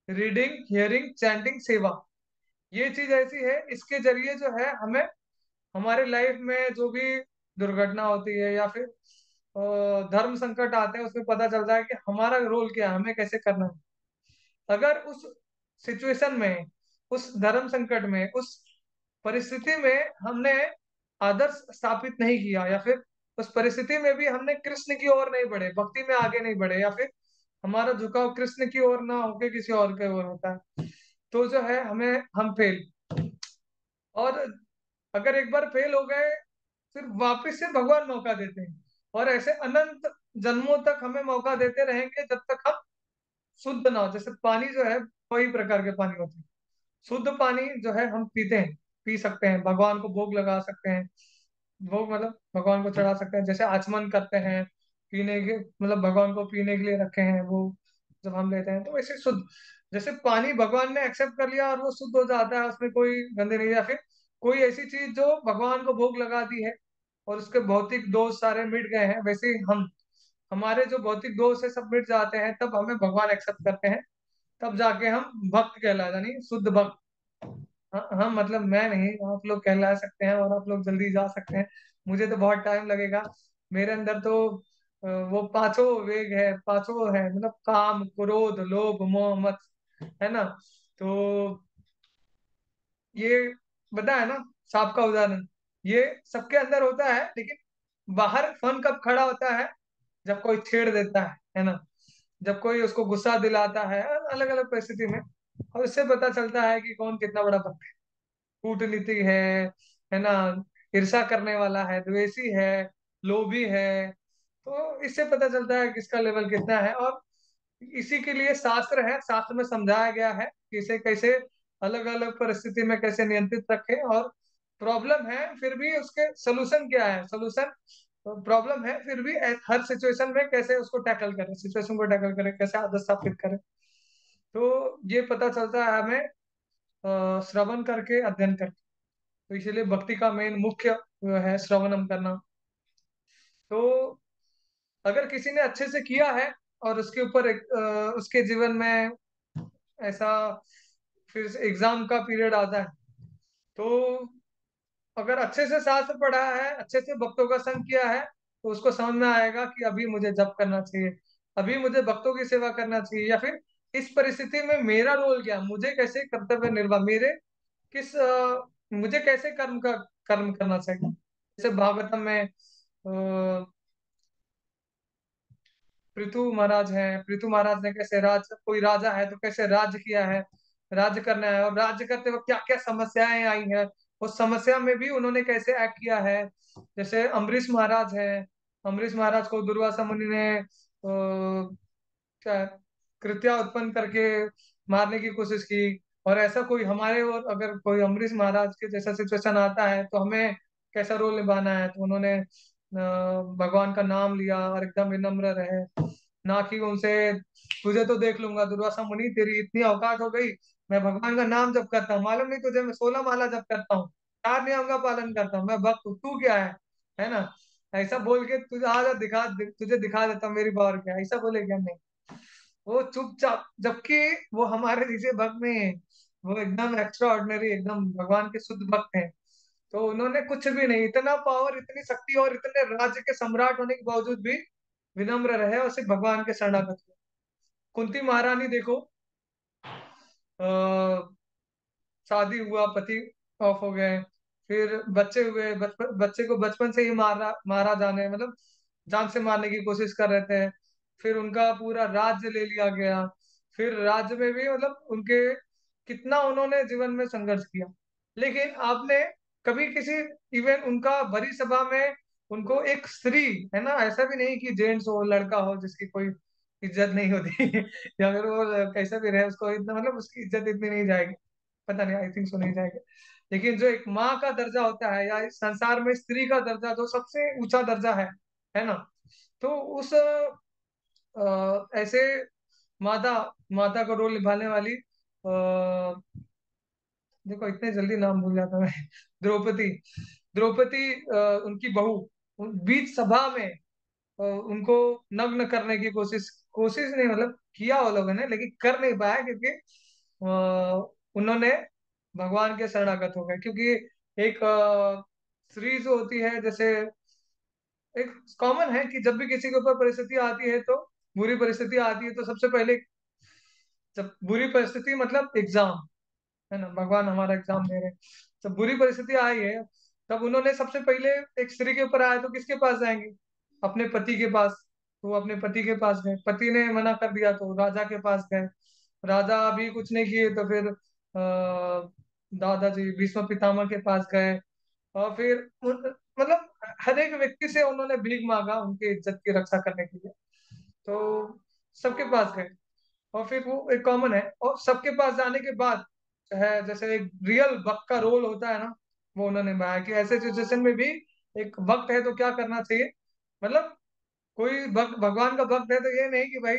रीडिंग, हियरिंग, चैंटिंग, सेवा, ये चीज ऐसी है, इसके जरिए जो है हमें हमारे लाइफ में जो भी दुर्घटना होती है या फिर धर्म संकट आते हैं, उसमें पता चलता है कि हमारा रोल क्या है, हमें कैसे करना है। अगर उस सिचुएशन में, उस धर्म संकट में, उस परिस्थिति में हमने आदर्श स्थापित नहीं किया, या फिर उस परिस्थिति में भी हमने कृष्ण की ओर नहीं बढ़े, भक्ति में आगे नहीं बढ़े, या फिर हमारा झुकाव कृष्ण की ओर ना होके किसी और के ओर होता है, तो जो है हम फेल। और अगर एक बार फेल हो गए, फिर वापस से भगवान मौका देते हैं, और ऐसे अनंत जन्मों तक हमें मौका देते रहेंगे जब तक हम शुद्ध ना हो। जैसे पानी जो है, कई प्रकार के पानी होते हैं। शुद्ध पानी जो है हम पीते हैं, पी सकते हैं, भगवान को भोग लगा सकते हैं। भोग मतलब भगवान को चढ़ा सकते हैं, जैसे आचमन करते हैं, पीने के मतलब भगवान को पीने के लिए रखे हैं वो, जब हम लेते हैं तो वैसे शुद्ध। जैसे पानी भगवान ने एक्सेप्ट कर लिया और वो शुद्ध हो जाता है, उसमें कोई गंदगी नहीं, या फिर कोई ऐसी चीज जो भगवान को भोग लगा दी है और उसके भौतिक दोष सारे मिट गए हैं, वैसे ही हमारे जो भौतिक दोष है सब मिट जाते हैं, तब हमें भगवान एक्सेप्ट करते हैं। तब जाके हम भक्त कहलाते, नहीं शुद्ध भक्त। हाँ हाँ, मतलब मैं नहीं, आप लोग कहला सकते हैं और आप लोग जल्दी जा सकते हैं। मुझे तो बहुत टाइम लगेगा। मेरे अंदर तो वो पांचों वेग है, पांचों है, मतलब काम, क्रोध, लोभ, मोह, मत, है ना। तो ये बताया ना, सांप का उदाहरण, ये सबके अंदर होता है, लेकिन बाहर फन कब खड़ा होता है, जब कोई छेड़ देता है ना, जब कोई उसको गुस्सा दिलाता है, अलग अलग परिस्थिति में। और इससे पता चलता है कि कौन कितना बड़ा भक्त है, कूटनीति है ना, ईर्ष्या करने वाला है, द्वेषी है, लोभी है। तो इससे पता चलता है किसका लेवल कितना है। और इसी के लिए शास्त्र है, शास्त्र में समझाया गया है कि इसे कैसे अलग अलग परिस्थिति में कैसे नियंत्रित रखें। और प्रॉब्लम है फिर भी उसके सोल्यूशन क्या है, सोल्यूशन, प्रॉब्लम है फिर भी हर सिचुएशन में कैसे उसको टैकल करें, सिचुएशन को टैकल करें, कैसे आदत स्थापित करें। तो ये पता चलता है हमें श्रवण करके, अध्ययन करके। तो इसीलिए भक्ति का मेन मुख्य वो है श्रवणम करना। तो अगर किसी ने अच्छे से किया है और उसके ऊपर उसके जीवन में ऐसा फिर एग्जाम का पीरियड आता है, तो अगर अच्छे से शास्त्र पढ़ा है, अच्छे से भक्तों का संग किया है, तो उसको समझ में आएगा कि अभी मुझे जप करना चाहिए, अभी मुझे भक्तों की सेवा करना चाहिए, या फिर इस परिस्थिति में मेरा रोल क्या, मुझे कैसे कर्तव्य निर्वाह, मेरे किस मुझे कैसे कर्म करना चाहिए। जैसे भागवतम में पृथु महाराज हैं, पृथु महाराज ने कैसे कोई राजा है तो कैसे राज्य किया है, राज्य करना है, और राज्य करते वक्त क्या क्या समस्याएं आई हैं, उस समस्या में भी उन्होंने कैसे एक्ट किया है। जैसे अम्बरीश महाराज हैं, अम्बरीश महाराज को दुर्वासा मुनि ने क्या कृत्या उत्पन्न करके मारने की कोशिश की। और ऐसा कोई हमारे, और अगर कोई अम्बरीश महाराज के जैसा सिचुएशन आता है तो हमें कैसा रोल निभाना है, तो उन्होंने भगवान का नाम लिया और एकदम विनम्र रहे, ना कि उनसे तुझे तो देख लूंगा दुर्वासा मुनि, तेरी इतनी औकात हो गई, मैं भगवान का नाम जब करता हूँ, मालूम नहीं तुझे, मैं 16 माला जब करता हूँ, 4 नियम का पालन करता हूँ, मैं भक्त हूँ, तू क्या है ना। ऐसा बोल के तुझे आजा तुझे दिखा देता हूँ मेरी पावर क्या है, ऐसा बोले क्या, नहीं। वो चुपचाप, जबकि वो हमारे जैसे भक्त नहीं है, वो एकदम एक्स्ट्रा ऑर्डिनरी, एकदम भगवान के शुद्ध भक्त हैं। तो उन्होंने कुछ भी नहीं, इतना पावर, इतनी शक्ति और इतने राज्य के सम्राट होने के बावजूद भी विनम्र रहे और सिर्फ भगवान के शरणागत हुए। कुंती महारानी देखो, शादी हुआ, पति ऑफ हो गए, फिर बच्चे हुए, बच्चे को बचपन से ही मारा मारा जाने, मतलब जान से मारने की कोशिश कर रहे थे। फिर उनका पूरा राज्य ले लिया गया। फिर राज्य में भी मतलब उनके कितना उन्होंने जीवन में संघर्ष किया। लेकिन आपने कभी किसी इवन उनका भरी सभा में उनको एक स्त्री, है ना, ऐसा भी नहीं कि जेंट्स हो, लड़का हो जिसकी कोई इज्जत नहीं होती या फिर वो कैसा भी रहे, उसको इतना मतलब उसकी इज्जत इतनी नहीं जाएगी, पता नहीं, आई थिंक सो नहीं जाएगा। लेकिन जो एक माँ का दर्जा होता है, या इस संसार में स्त्री का दर्जा जो सबसे ऊंचा दर्जा है ना, तो उस ऐसे माता माता का रोल निभाने वाली, देखो इतने जल्दी नाम भूल जाता मैं द्रौपदी, द्रौपदी उनकी बहू, बीच सभा में उनको नग्न करने की कोशिश नहीं, मतलब किया वो लोगों ने, लेकिन कर नहीं पाया, क्योंकि उन्होंने भगवान के शरणागत हो गए। क्योंकि एक स्त्री जो होती है, जैसे एक कॉमन है कि जब भी किसी के ऊपर परिस्थिति आती है, तो बुरी परिस्थिति आती है, तो सबसे पहले, जब बुरी परिस्थिति मतलब एग्जाम, है ना, भगवान हमारा एग्जाम दे रहे हैं, जब बुरी परिस्थिति आई है, तब उन्होंने सबसे पहले एक स्त्री के ऊपर आया तो किसके पास जाएंगे, अपने पति के पास। तो वो अपने पति के पास गए, पति ने मना कर दिया तो राजा के पास गए, राजा भी कुछ नहीं किए तो फिर दादाजी भीष्म पितामह के पास गए। और फिर मतलब हर एक व्यक्ति से उन्होंने भीख मांगा उनकी इज्जत की रक्षा करने के लिए। तो सबके पास गए, और फिर वो एक कॉमन है, और सबके पास जाने के बाद है, जैसे एक रियल भक्त का रोल होता है ना, वो उन्होंने निभाया कि ऐसे सिचुएशन में भी एक भक्त है तो क्या करना चाहिए। मतलब कोई भक्त, भगवान का भक्त है तो ये नहीं कि भाई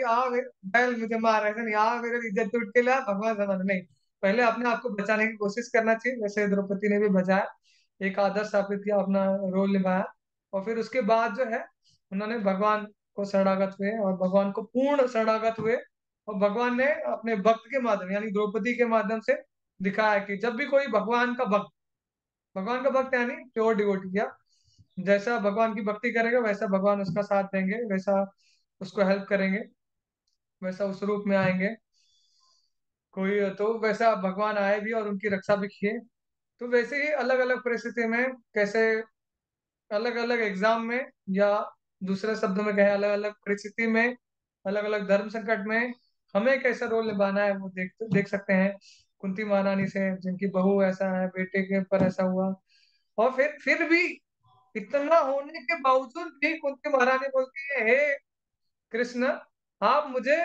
बैल मुझे मार, ऐसे नहीं, मेरे इज्जत टूट के ला भगवान समझ, नहीं, पहले अपने आप को बचाने की कोशिश करना चाहिए, जैसे द्रौपदी ने भी बचाया, एक आदर्श स्थापित किया, अपना रोल निभाया। और फिर उसके बाद जो है, उन्होंने भगवान को शरणागत हुए और भगवान को पूर्ण शरणागत हुए। और भगवान ने अपने भक्त के माध्यम, यानी द्रौपदी के माध्यम से दिखाया कि जब भी कोई भगवान का भक्त, भगवान का भक्त यानी प्योर डिवोटी, किया जैसा भगवान की भक्ति करेगा वैसा भगवान उसका साथ देंगे, वैसा उसको हेल्प करेंगे, वैसा उस रूप में आएंगे। कोई तो वैसा भगवान आए भी और उनकी रक्षा भी किए। तो वैसे ही अलग अलग परिस्थिति में कैसे, अलग अलग एग्जाम में, या दूसरे शब्दों में कहें अलग अलग परिस्थिति में, अलग अलग धर्म संकट में हमें कैसा रोल निभाना है, वो देख सकते हैं कुंती महारानी से, जिनकी बहू ऐसा है, बेटे के ऊपर ऐसा हुआ। और फिर भी इतना होने के बावजूद भी कुंती महारानी बोलती है, हे कृष्ण, आप मुझे,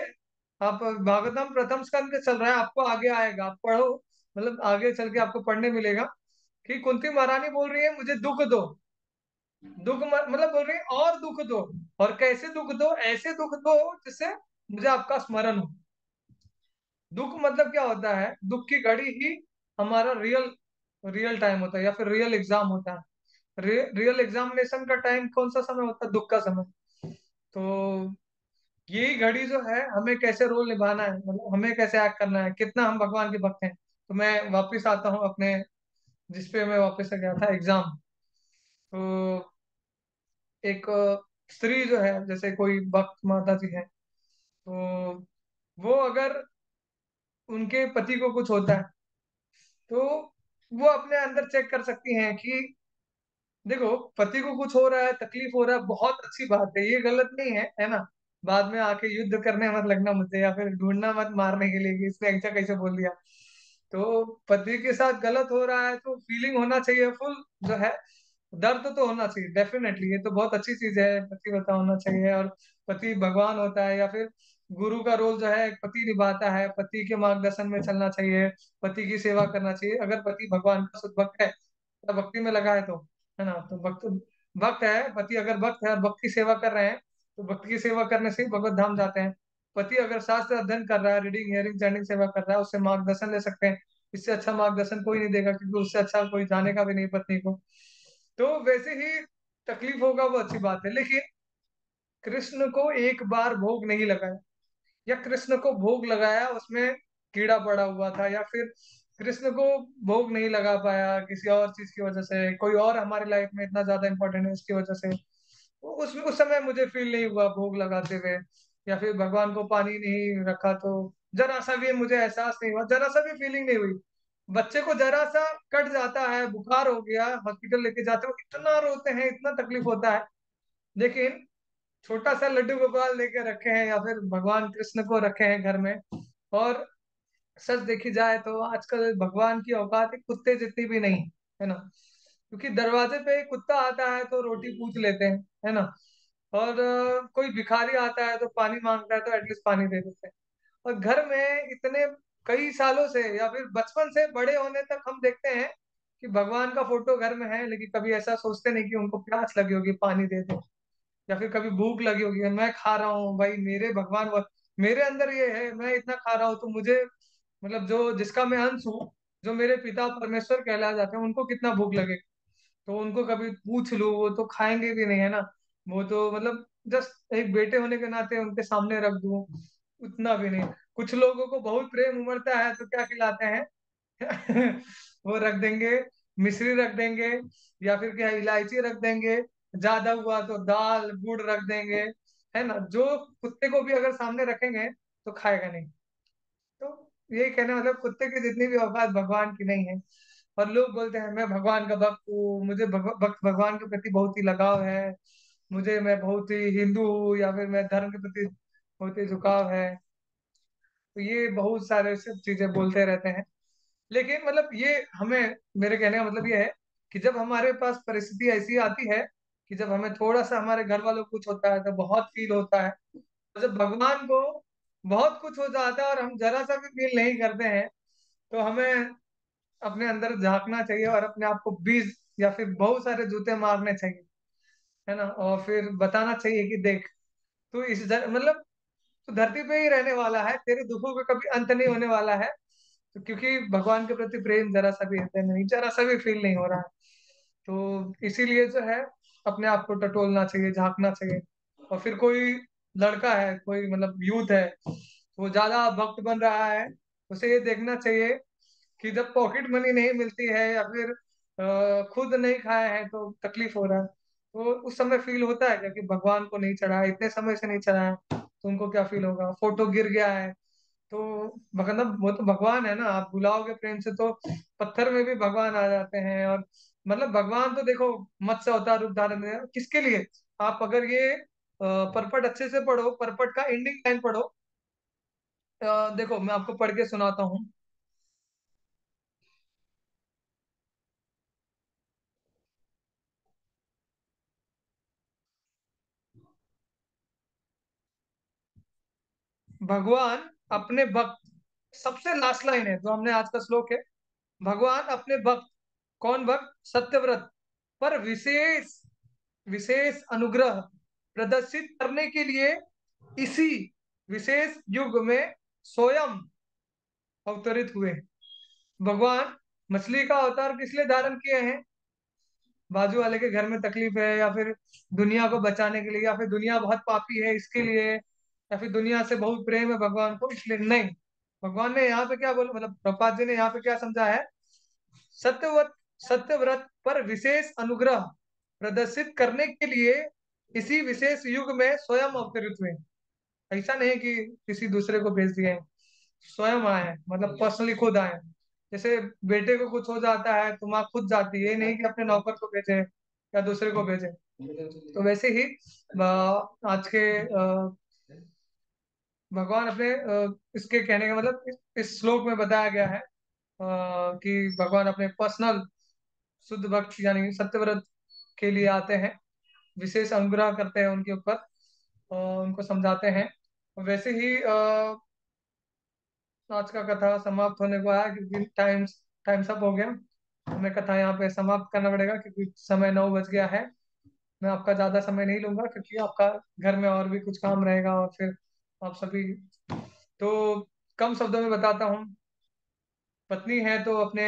आप भागवतम प्रथम स्कंद पे चल रहा है, आपको आगे आएगा, आप पढ़ो, मतलब आगे चल के आपको पढ़ने मिलेगा कि कुंती महारानी बोल रही है मुझे दुख दो, मतलब बोल रही है और दुख दो, और कैसे दुख दो, ऐसे दुख दो जिससे मुझे आपका स्मरण हो। दुख मतलब क्या होता है, दुख की घड़ी ही हमारा रियल रियल टाइम होता है, या फिर रियल एग्जाम होता है। रियल एग्जामिनेशन का टाइम कौन सा समय होता है, दुख का समय। तो यही घड़ी जो है, हमें कैसे रोल निभाना है, मतलब हमें कैसे एक्ट करना है, कितना हम भगवान के भक्त हैं। तो मैं वापस आता हूँ अपने, जिस पे मैं वापस से गया था, एग्जाम। तो एक स्त्री जो है, जैसे कोई भक्त माता जी है, तो वो अगर उनके पति को कुछ होता है तो वो अपने अंदर चेक कर सकती हैं कि देखो, पति को कुछ हो रहा है, तकलीफ हो रहा है, बहुत अच्छी बात है, ये गलत नहीं है ना। बाद में आके युद्ध करने मत लगना मुझसे, या फिर ढूंढना मत मारने के लिए कि इसने ऐसा कैसे बोल दिया। तो पति के साथ गलत हो रहा है तो फीलिंग होना चाहिए फुल, जो है दर्द तो होना चाहिए डेफिनेटली, ये तो बहुत अच्छी चीज है, पति पता होना चाहिए। और पति भगवान होता है, या फिर गुरु का रोल जो है एक पति निभाता है, पति के मार्गदर्शन में चलना चाहिए, पति की सेवा करना चाहिए। अगर पति भगवान का शुद्ध भक्त है, तो भक्ति में लगा है तो, है ना, तो भक्त भक्त है पति, अगर भक्त है और भक्त की सेवा कर रहे हैं, तो भक्त की सेवा करने से ही भगवत धाम जाते हैं। पति अगर शास्त्र अध्ययन कर रहा है, रीडिंग हियरिंग चैंटिंग सेवा कर रहा है, उससे मार्गदर्शन ले सकते हैं। इससे अच्छा मार्गदर्शन कोई नहीं देगा, क्योंकि उससे अच्छा कोई जानेगा भी नहीं पत्नी को। तो वैसे ही तकलीफ होगा वो अच्छी बात है, लेकिन कृष्ण को एक बार भोग नहीं लगाया, या कृष्ण को भोग लगाया उसमें कीड़ा पड़ा हुआ था, या फिर कृष्ण को भोग नहीं लगा पाया किसी और चीज की वजह से, कोई और हमारे लाइफ में इतना ज्यादा इंपॉर्टेंट है उसकी वजह से, उस समय मुझे फील नहीं हुआ भोग लगाते हुए। या फिर भगवान को पानी नहीं रखा तो जरा सा भी मुझे एहसास नहीं हुआ, जरा सा भी फीलिंग नहीं हुई। बच्चे को जरा सा कट जाता है, बुखार हो गया, हॉस्पिटल लेके जाते हो, इतना रोते हैं, इतना तकलीफ होता है, लेकिन छोटा सा लड्डू गोपाल लेके रखे हैं, या फिर भगवान कृष्ण को रखे हैं घर में। और सच देखी जाए तो आजकल भगवान की औकात एक कुत्ते जितनी भी नहीं, है ना, क्योंकि दरवाजे पे एक कुत्ता आता है तो रोटी पूछ लेते हैं, है ना। और कोई भिखारी आता है तो पानी मांगता है तो एटलीस्ट पानी दे देते हैं। और घर में इतने कई सालों से, या फिर बचपन से बड़े होने तक हम देखते हैं कि भगवान का फोटो घर में है, लेकिन कभी ऐसा सोचते नहीं कि उनको प्यास लगी होगी, पानी दे दे। या फिर कभी भूख लगी होगी, मैं खा रहा हूँ भाई, मेरे भगवान मेरे अंदर ये है, मैं इतना खा रहा हूँ तो मुझे, मतलब जो जिसका मैं अंश हूँ, जो मेरे पिता परमेश्वर कहलाए जाते हैं, उनको कितना भूख लगेगी। तो उनको कभी पूछ लूँ, वो तो खाएंगे भी नहीं, है ना। वो तो मतलब जस्ट एक बेटे होने के नाते उनके सामने रख दूं, उतना भी नहीं। कुछ लोगों को बहुत प्रेम उमड़ता है तो क्या खिलाते हैं वो रख देंगे, मिश्री रख देंगे, या फिर क्या इलायची रख देंगे, ज्यादा हुआ तो दाल गुड़ रख देंगे, है ना। जो कुत्ते को भी अगर सामने रखेंगे तो खाएगा नहीं। तो यही कहने मतलब कुत्ते की जितनी भी औकात भगवान की नहीं है। और लोग बोलते हैं मैं भगवान का भक्त हूँ, मुझे भगवान के प्रति बहुत ही लगाव है, मुझे, मैं बहुत ही हिंदू हूँ, या फिर मैं धर्म के प्रति बहुत ही झुकाव है। तो ये बहुत सारे सब चीजें बोलते रहते हैं, लेकिन मतलब ये हमें, मेरे कहने का मतलब ये है कि जब हमारे पास परिस्थिति ऐसी आती है कि जब हमें थोड़ा सा हमारे घर वालों को कुछ होता है तो बहुत फील होता है, और जब भगवान को बहुत कुछ हो जाता है और हम जरा सा भी फील नहीं करते हैं, तो हमें अपने अंदर झांकना चाहिए और अपने आप को 20 या फिर बहुत सारे जूते मारने चाहिए, है ना। और फिर बताना चाहिए कि देख, तू मतलब तू धरती पे ही रहने वाला है, तेरे दुखों का कभी अंत नहीं होने वाला है। तो क्योंकि भगवान के प्रति प्रेम जरा सा भी है नहीं, जरा सा भी फील नहीं हो रहा है, तो इसीलिए जो है अपने आप को टटोलना चाहिए, झांकना चाहिए। और फिर कोई लड़का है, कोई मतलब यूथ है, वो ज्यादा भक्त बन रहा है, उसे ये देखना चाहिए कि जब पॉकेट मनी नहीं मिलती है, या फिर खुद नहीं खाए हैं तो तकलीफ हो रहा है, तो उस समय फील होता है क्या कि भगवान को नहीं चढ़ाया, इतने समय से नहीं चढ़ाया, तो उनको क्या फील होगा। फोटो गिर गया है तो मतलब वो तो भगवान है ना, आप बुलाओगे प्रेम से तो पत्थर में भी भगवान आ जाते हैं। और मतलब भगवान तो देखो मत्स्य अवतार रूप धारण में किसके लिए, आप अगर ये परपट अच्छे से पढ़ो, परपट का एंडिंग लाइन पढ़ो, देखो मैं आपको पढ़ के सुनाता हूँ। भगवान अपने भक्त, सबसे लास्ट लाइन है जो हमने आज का श्लोक है, भगवान अपने भक्त, कौन भक्त, सत्यव्रत पर विशेष विशेष अनुग्रह प्रदर्शित करने के लिए इसी विशेष युग में स्वयं अवतरित हुए। भगवान मछली का अवतार किस लिए धारण किए हैं, बाजू वाले के घर में तकलीफ है, या फिर दुनिया को बचाने के लिए, या फिर दुनिया बहुत पापी है इसके लिए, या फिर दुनिया से बहुत प्रेम है भगवान को इसलिए नहीं। भगवान ने यहाँ पे क्या बोला, मतलब प्रभुपाद जी ने यहाँ पे क्या समझा है, सत्यव्रत सत्यव्रत पर विशेष अनुग्रह प्रदर्शित करने के लिए इसी विशेष युग में स्वयं अवतरित हुए। ऐसा नहीं कि किसी दूसरे को भेज दिए हैं, स्वयं आए हैं, मतलब पर्सनली खुद आए हैं। जैसे बेटे को कुछ हो जाता है तो माँ खुद जाती है, ये नहीं कि अपने नौकर को भेजे या दूसरे को भेजे। तो वैसे ही आज के भगवान अपने इसके कहने का मतलब इस श्लोक में बताया गया है कि भगवान अपने पर्सनल शुद्ध भक्त यानी सत्यव्रत के लिए आते हैं, विशेष अनुग्रह करते हैं उनके ऊपर, उनको समझाते हैं। वैसे ही आज का कथा समाप्त होने को आया, क्योंकि टाइम्स अप हो गया। हमें कथा यहाँ पे समाप्त करना पड़ेगा क्योंकि समय 9 बज गया है। मैं आपका ज्यादा समय नहीं लूंगा क्योंकि आपका घर में और भी कुछ काम रहेगा, और फिर आप सभी, तो कम शब्दों में बताता हूँ। पत्नी है तो अपने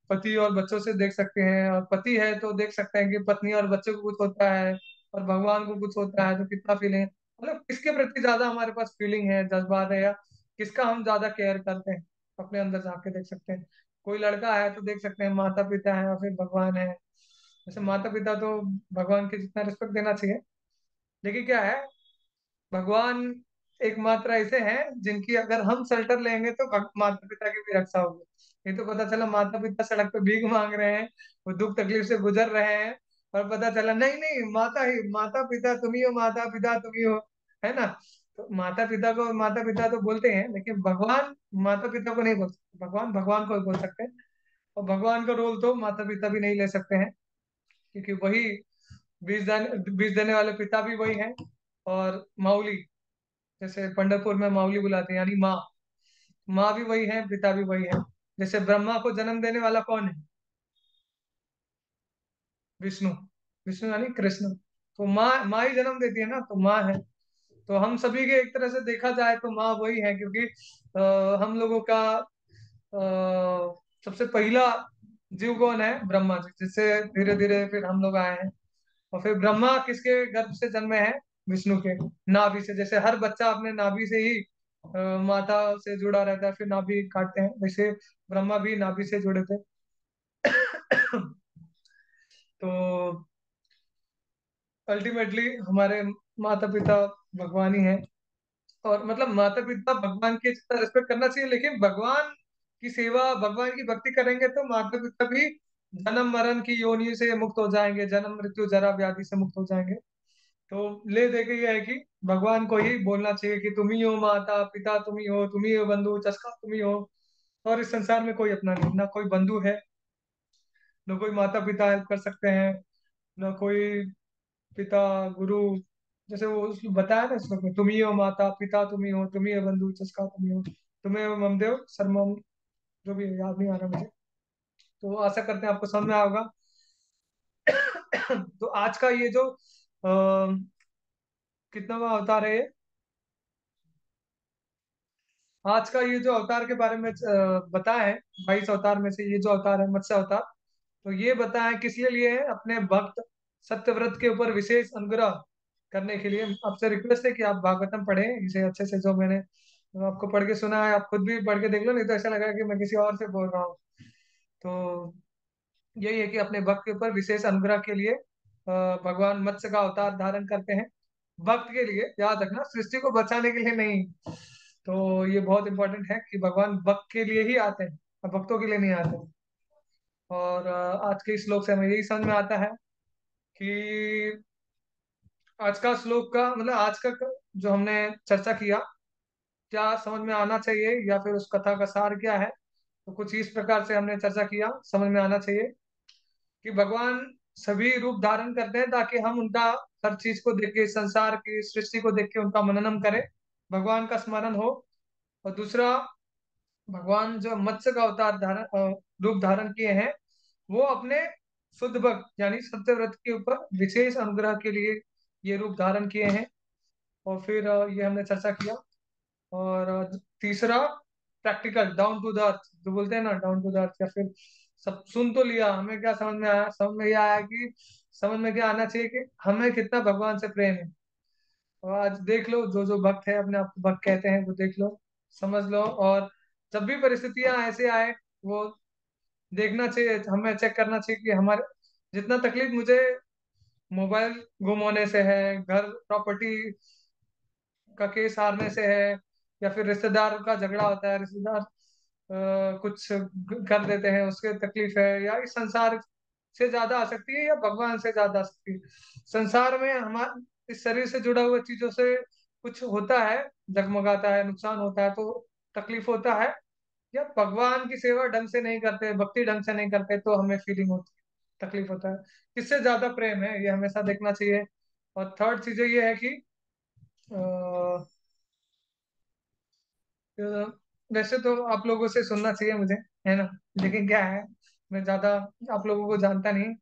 पति और बच्चों से देख सकते हैं, और पति है तो देख सकते हैं कि पत्नी और बच्चों को कुछ होता है, और भगवान को कुछ होता है तो कितना फीलिंग, मतलब किसके प्रति ज्यादा हमारे पास फीलिंग है, जज्बात है, या किसका हम ज्यादा केयर करते हैं, अपने अंदर झांक के देख सकते हैं। कोई लड़का है तो देख सकते हैं माता पिता है और फिर भगवान है। जैसे माता पिता तो भगवान के जितना रिस्पेक्ट देना चाहिए, लेकिन क्या है, भगवान एकमात्र ऐसे हैं जिनकी अगर हम शेल्टर लेंगे तो माता पिता की भी रक्षा होगी। ये तो पता चला माता पिता सड़क पे भीख मांग रहे हैं, वो दुख तकलीफ से गुजर रहे हैं, और पता चला नहीं नहीं, माता पिता तुम ही हो, माता पिता तुम ही हो, है ना। तो माता पिता तो बोलते हैं, लेकिन भगवान माता पिता को नहीं बोल सकते, भगवान भगवान को ही बोल सकते हैं। और भगवान का रोल तो माता पिता भी नहीं ले सकते हैं, क्योंकि वही बीज देने वाले पिता भी वही हैं। और माऊली, जैसे पंढरपुर में माऊली बुलाते हैं, यानी माँ, माँ भी वही है, पिता भी वही है। जैसे ब्रह्मा को जन्म देने वाला कौन है? विष्णु। विष्णु यानी कृष्ण। तो माँ माँ ही जन्म देती है ना, तो माँ है। तो हम सभी के एक तरह से देखा जाए तो माँ वही है, क्योंकि हम लोगों का सबसे पहला जीव कौन है? ब्रह्मा जी, जिससे धीरे धीरे फिर हम लोग आए हैं। और फिर ब्रह्मा किसके गर्भ से जन्मे हैं? विष्णु के नाभि से। जैसे हर बच्चा अपने नाभि से ही माता से जुड़ा रहता है, फिर नाभि काटते हैं, वैसे ब्रह्मा भी नाभि से जुड़े थे। तो अल्टीमेटली हमारे माता पिता भगवान ही हैं। और मतलब माता पिता भगवान के जितना रिस्पेक्ट करना चाहिए, लेकिन भगवान की सेवा, भगवान की भक्ति करेंगे तो माता पिता भी जन्म मरण की योनि से मुक्त हो जाएंगे, जन्म मृत्यु जरा व्याधि से मुक्त हो जाएंगे। तो ले दे के ये है कि भगवान को ही बोलना चाहिए कि तुम ही हो माता पिता, तुम ही हो, तुम ही हो बंधु चस्का, तुम ही हो। और इस संसार में कोई अपना नहीं, ना कोई बंधु है, ना कोई माता पिता हेल्प कर सकते हैं, ना कोई पिता गुरु। जैसे वो बताया ना श्लोक में, तुम ही हो माता पिता, तुम ही हो, तुम ही हो बंधु चस्का, तुम ही हो, तुम्हें हो ममदेव सर्वम, जो भी है, याद नहीं आ रहा मुझे। तो आशा करते हैं आपको समझ में आएगा। तो आज का ये जो कितनावा अवतार है ये, आज का ये जो अवतार के बारे में बताया है, 22 अवतार में से ये जो अवतार है मत्स्य अवतार, तो ये बताया किस लिए है? अपने भक्त सत्यव्रत के ऊपर विशेष अनुग्रह करने के लिए। आपसे रिक्वेस्ट है कि आप भागवतम पढ़ें इसे अच्छे से, जो मैंने आपको पढ़ के सुना है, आप खुद भी पढ़ के देख लो, नहीं तो ऐसा लगा कि मैं किसी और से बोल रहा हूँ। तो यही है कि अपने भक्त के ऊपर विशेष अनुग्रह के लिए भगवान मत्स्य का अवतार धारण करते हैं, भक्त के लिए, याद रखना, सृष्टि को बचाने के लिए नहीं। तो ये बहुत इंपॉर्टेंट है कि भगवान भक्त के लिए ही आते हैं, और भक्तों के लिए नहीं आते। और आज के इस श्लोक से हमें यही समझ में आता है कि आज का श्लोक का मतलब आज का जो हमने चर्चा किया, क्या समझ में आना चाहिए, या फिर उस कथा का सार क्या है। तो कुछ इस प्रकार से हमने चर्चा किया, समझ में आना चाहिए कि भगवान सभी रूप धारण करते हैं ताकि हम उनका हर चीज को देख के, संसार की सृष्टि को देख के उनका मननम करें, भगवान का स्मरण हो। और दूसरा, भगवान जो मत्स्य का रूप धारण किए हैं, वो अपने शुद्ध भक्त यानी सत्यव्रत के ऊपर विशेष अनुग्रह के लिए ये रूप धारण किए हैं। और फिर ये हमने चर्चा किया। और तीसरा, practical down to the earth, जो बोलते हैं ना डाउन टू द अर्थ, या फिर सब सुन तो लिया, हमें क्या समझ में आया? समझ में ये आया कि समझ में क्या आना चाहिए कि हमें कितना भगवान से प्रेम है। और आज देख लो, जो जो भक्त है, अपने आप को भक्त कहते हैं, वो देख लो, समझ लो। और जब भी परिस्थितियां ऐसे आए, वो देखना चाहिए, हमें चेक करना चाहिए कि हमारे जितना तकलीफ मुझे मोबाइल गुम होने से है, घर प्रॉपर्टी का केस हारने से है, या फिर रिश्तेदार का झगड़ा होता है, रिश्तेदार कुछ कर देते हैं उसके तकलीफ है, या इस संसार से ज्यादा आ सकती है या भगवान से ज्यादा आ सकती है। संसार में हमारे इस शरीर से जुड़ा हुआ चीजों से कुछ होता है, जगमगाता है, नुकसान होता है तो तकलीफ होता है, या भगवान की सेवा ढंग से नहीं करते, भक्ति ढंग से नहीं करते तो हमें फीलिंग होती है, तकलीफ होता है, किससे ज्यादा प्रेम है ये हमेशा देखना चाहिए। और थर्ड चीजें ये है कि अ, अ, वैसे तो आप लोगों से सुनना चाहिए मुझे, है ना, लेकिन क्या है, मैं ज्यादा आप लोगों को जानता नहीं,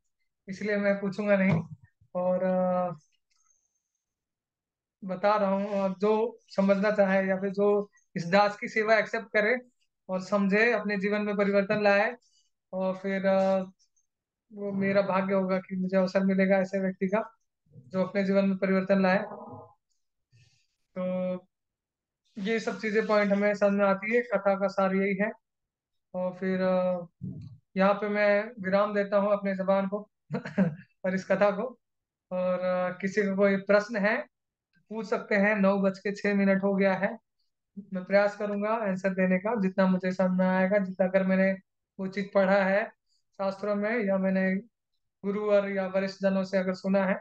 इसलिए मैं पूछूंगा नहीं। और बता रहा हूँ, और जो समझना चाहे या फिर जो इस दास की सेवा एक्सेप्ट करे और समझे, अपने जीवन में परिवर्तन लाए, और फिर वो मेरा भाग्य होगा कि मुझे अवसर मिलेगा ऐसे व्यक्ति का जो अपने जीवन में परिवर्तन लाए। तो ये सब चीजें पॉइंट हमें समझ में आती है, कथा का सार यही है। और फिर यहाँ पे मैं विराम देता हूँ अपने जबान को और इस कथा को। और किसी को कोई प्रश्न है पूछ सकते हैं, 9:06 हो गया है। मैं प्रयास करूंगा आंसर देने का, जितना मुझे समझ में आएगा, जितना अगर मैंने उचित पढ़ा है शास्त्रों में, या मैंने गुरुवर या वरिष्ठ जनों से अगर सुना है।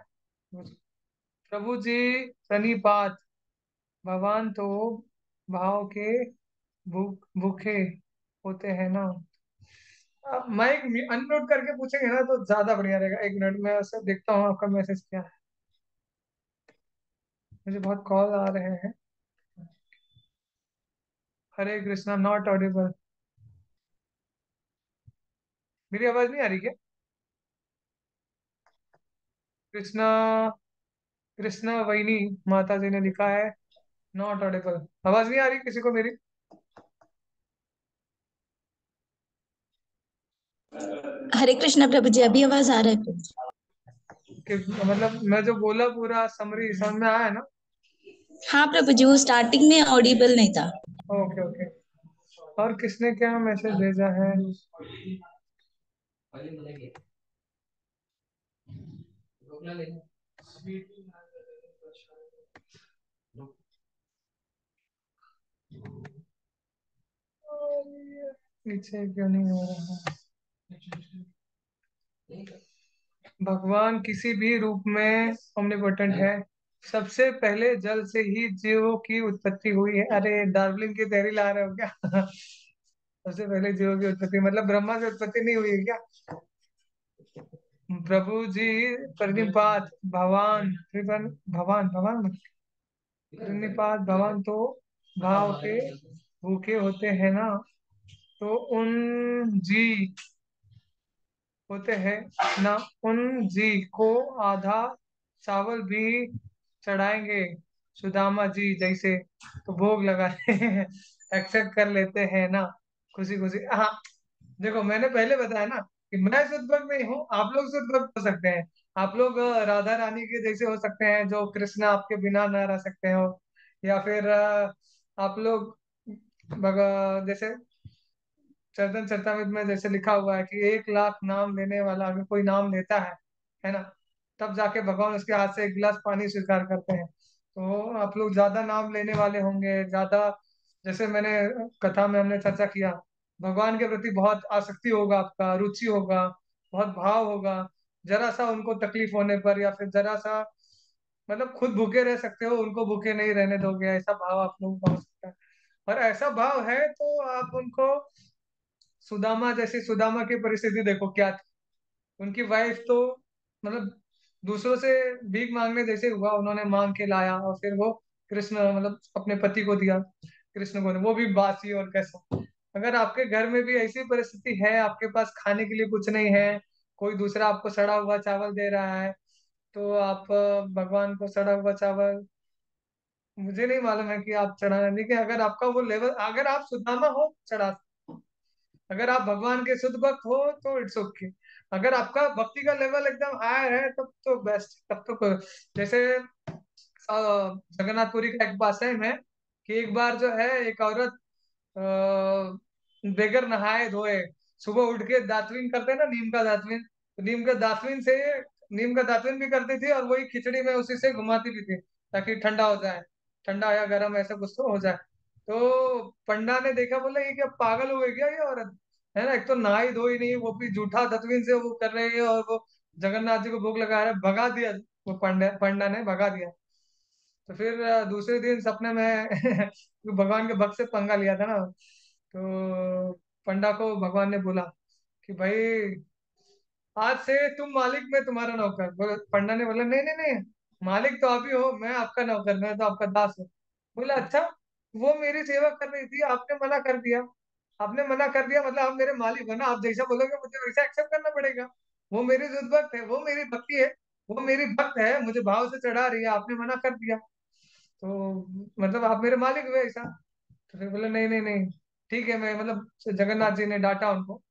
प्रभु जी प्रणिपात, भगवान तो भाव के भूखे होते हैं ना। आप माइक अनम्यूट करके पूछेंगे ना तो ज्यादा बढ़िया रहेगा। एक मिनट में उसे देखता हूँ आपका मैसेज क्या है, मुझे बहुत कॉल आ रहे हैं। हरे कृष्णा, नॉट ऑडिबल। मेरी आवाज नहीं आ रही क्या? कृष्णा, कृष्णा वैनी माता जी ने लिखा है नॉट ऑडिबल। आवाज नहीं आ रही किसी को मेरी? हरे कृष्णा प्रभु जी, अभी आवाज आ रहा है प्रभु जी। कि मतलब मैं जो बोला पूरा समरी समझ में आया है ना? हाँ प्रभु जी, वो स्टार्टिंग में ऑडिबल नहीं था। Okay okay. और किसने क्या मैसेज भेजा है? पीछे क्यों नहीं हो रहा? भगवान किसी भी रूप में ओमनिपोटेंट है। सबसे पहले जल से ही जीवों की उत्पत्ति हुई है। अरे डार्लिंग की तैयारी ला रहे हो क्या? सबसे पहले जीवों की उत्पत्ति मतलब ब्रह्मा की उत्पत्ति नहीं हुई है क्या? प्रभु जी प्रणिपात, भगवान भगवान भगवान प्रणिपात, भगवान तो भाव के भूखे होते हैं ना। तो उन जी होते हैं ना, उन जी को आधा चावल भी चढ़ाएंगे सुदामा जी जैसे, तो भोग लगाते हैं, एक्सेप्ट कर लेते हैं ना, खुशी खुशी। हाँ, देखो मैंने पहले बताया ना कि मैं शुद्ध भक्त नहीं हूँ, आप लोग शुद्ध भक्त हो सकते हैं। आप लोग राधा रानी के जैसे हो सकते हैं, जो कृष्ण आपके बिना ना रह सकते हो, या फिर आप लोग जैसे चरतन चरतामृत में जैसे लिखा हुआ है कि 1 लाख नाम लेने वाला अगर कोई नाम लेता है ना, तब जाके भगवान उसके हाथ से 1 गिलास पानी स्वीकार करते हैं। तो आप लोग ज्यादा नाम लेने वाले होंगे, ज्यादा, जैसे मैंने कथा में हमने चर्चा किया, भगवान के प्रति बहुत आसक्ति होगा, आपका रुचि होगा, बहुत भाव होगा। जरा सा उनको तकलीफ होने पर, या फिर जरा सा मतलब खुद भूखे रह सकते हो, उनको भूखे नहीं रहने दोगे, ऐसा भाव आप लोगों का हो सकता है। और ऐसा भाव है तो आप उनको, सुदामा जैसी, सुदामा की परिस्थिति देखो क्या थी। उनकी वाइफ तो मतलब दूसरों से भीख मांगने जैसे हुआ, उन्होंने मांग के लाया और फिर वो कृष्ण मतलब अपने पति को दिया, कृष्ण को, वो भी बासी और कैसा। अगर आपके घर में भी ऐसी परिस्थिति है, आपके पास खाने के लिए कुछ नहीं है, कोई दूसरा आपको सड़ा हुआ चावल दे रहा है, तो आप भगवान को सड़ा हुआ चावल, मुझे नहीं मालूम है कि आप चढ़ाना, लेकिन अगर आपका वो लेवल, अगर आप सुदामा हो चढ़ा, अगर आप भगवान के शुद्ध भक्त हो तो इट्स ओके। अगर आपका भक्ति का लेवल एकदम हायर है तब तो बेस्ट, तब तो जैसे जगन्नाथपुरी का एक पासन है कि एक बार जो है एक औरत बेगर नहाए धोए, सुबह उठ के दातुन करते हैं ना, नीम का दातुन, तो नीम का दातुन भी करती थी और वही खिचड़ी में उसी से घुमाती भी थी ताकि ठंडा हो जाए। ठंडा या गर्म ऐसा कुछ तो हो जाए। तो पंडा ने देखा, बोला ये क्या पागल हो गई क्या ये औरत, है ना, एक तो नहाई धोई नहीं, वो भी जूठा दतवीन से वो कर रही है, और वो जगन्नाथ जी को भोग लगा रहा है, भगा दिया। वो पंडा ने भगा दिया। तो फिर दूसरे दिन सपने में भगवान के भक्त से पंगा लिया था ना, तो पंडा को भगवान ने बोला कि भाई आज से तुम मालिक, मैं तुम्हारा नौकर। पंडा ने बोला नहीं नहीं नहीं, मालिक तो आप ही हो, मैं आपका नौकर, मैं तो आपका दास हूँ। बोला अच्छा, वो मेरी सेवा कर रही थी, आपने मना कर दिया। आपने मना कर दिया मतलब आप मेरे मालिक हो ना, आप जैसा बोलोगे मुझे वैसा एक्सेप्ट करना पड़ेगा। वो मेरी जुद भक्त है, वो मेरी भक्ति है, वो मेरी भक्त है, मुझे भाव से चढ़ा रही है, आपने मना कर दिया, तो मतलब आप मेरे मालिक हुए ऐसा। तो फिर बोले नहीं नहीं नहीं, ठीक है, मैं मतलब जगन्नाथ जी ने डांटा उनको।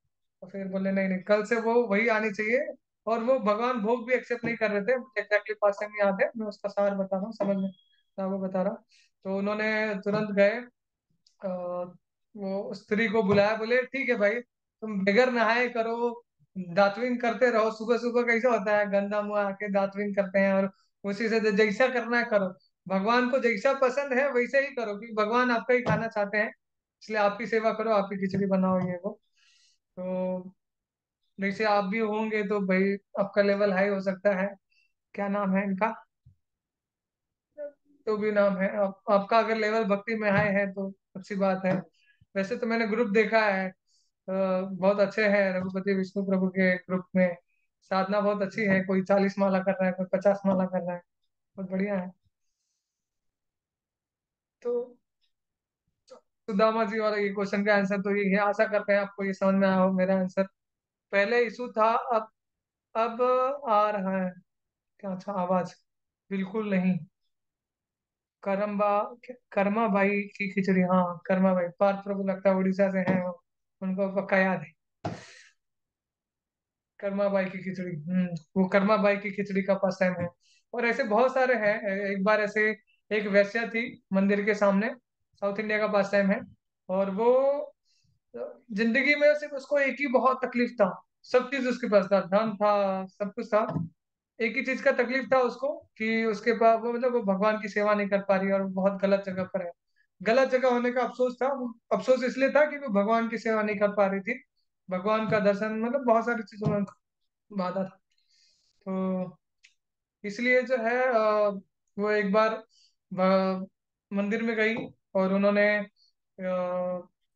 तो फिर बोले नहीं नहीं, कल से वो वही आनी चाहिए। और वो भगवान भोग भी एक्सेप्ट नहीं कर रहे थे, मुझे एग्जैक्टली पास टाइम याद है, मैं उसका सार बता रहा हूँ, समझ में था वो बता रहा हूँ। तो उन्होंने तुरंत गए, वो स्त्री को बुलाया, बोले ठीक है भाई, तुम बगैर नहाए करो, दातुन करते रहो, सुबह सुबह कैसा होता है, गंदा मुंह आके दातुन करते हैं, और उसी से जैसा करना है करो, भगवान को जैसा पसंद है वैसे ही करो, क्योंकि भगवान आपका ही खाना चाहते हैं, इसलिए आप ही सेवा करो, आप ही खिचड़ी बनाओ ये वो। तो जैसे आप भी होंगे तो भाई आपका लेवल हाई हो सकता है। क्या नाम है इनका, तो भी नाम है, आपका अगर लेवल भक्ति में हाई है तो अच्छी बात है। वैसे तो मैंने ग्रुप देखा है, बहुत अच्छे हैं रघुपति विष्णु प्रभु के ग्रुप में, साधना बहुत अच्छी है, कोई 40 माला कर रहा है, कोई 50 माला कर रहा है, बहुत बढ़िया है। तो सुदामा जी वाला ये क्वेश्चन का आंसर तो ये है, आशा करते हैं आपको ये समझ में आया हो मेरा आंसर। पहले इशू था, अब आ रहा है क्या, अच्छा आवाज, बिल्कुल नहीं। करम्बा, कर्मा बाई की खिचड़ी, हाँ कर्मा बाई, पार्थ प्रभु लगता है उड़ीसा से हैं वो, उनको पक्का याद है। कर्मा बाई की खिचड़ी, वो कर्मा बाई की खिचड़ी का पास टाइम है। और ऐसे बहुत सारे हैं। एक बार ऐसे एक वेश्या थी मंदिर के सामने, साउथ इंडिया का पास टाइम है। और वो जिंदगी में सिर्फ उसको एक ही बहुत तकलीफ था, सब चीज उसके पास था, धन था, सब कुछ था, एक ही चीज का तकलीफ था उसको, कि उसके पास वो मतलब वो भगवान की सेवा नहीं कर पा रही, और वो बहुत गलत जगह पर है। गलत जगह होने का अफसोस था, वो अफसोस इसलिए था कि वो भगवान की सेवा नहीं कर पा रही थी, भगवान का दर्शन मतलब बहुत सारी चीजों में बाधा था। तो इसलिए जो है वो एक बार मंदिर में गई, और उन्होंने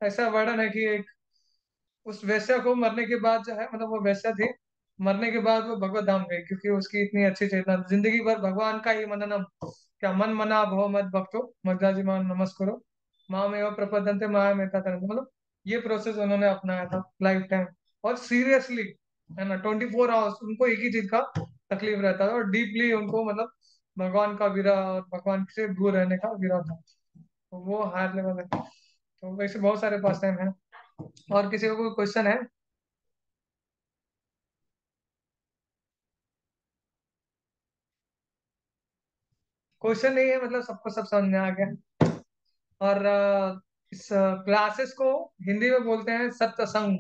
ऐसा वर्णन है कि एक उस वेश्या को मरने के बाद जो है, मतलब वो वेश्या थी, मरने के बाद वो भगवत धाम गई, क्योंकि उसकी इतनी अच्छी चेतना, जिंदगी भर भगवान का ही मननम, क्या मन मना भव मत भक्तो मद्दाजी मान नमस्करो माम एवं प्रपद्यन्ते माया मेता तरंत, मतलब ये प्रोसेस उन्होंने अपनाया था लाइफ टाइम, और सीरियसली, है ना, 24 आवर्स उनको एक ही चीज का तकलीफ रहता था, और डीपली उनको मतलब भगवान का विरह और भगवान से दूर रहने का विरह था, तो वो हायर लेवल है। तो वैसे बहुत सारे पास टाइम है। और किसी को कोई क्वेश्चन है? क्वेश्चन नहीं है मतलब सबको सब समझ में आ गया। और इस क्लासेस को हिंदी में बोलते हैं सत्संग।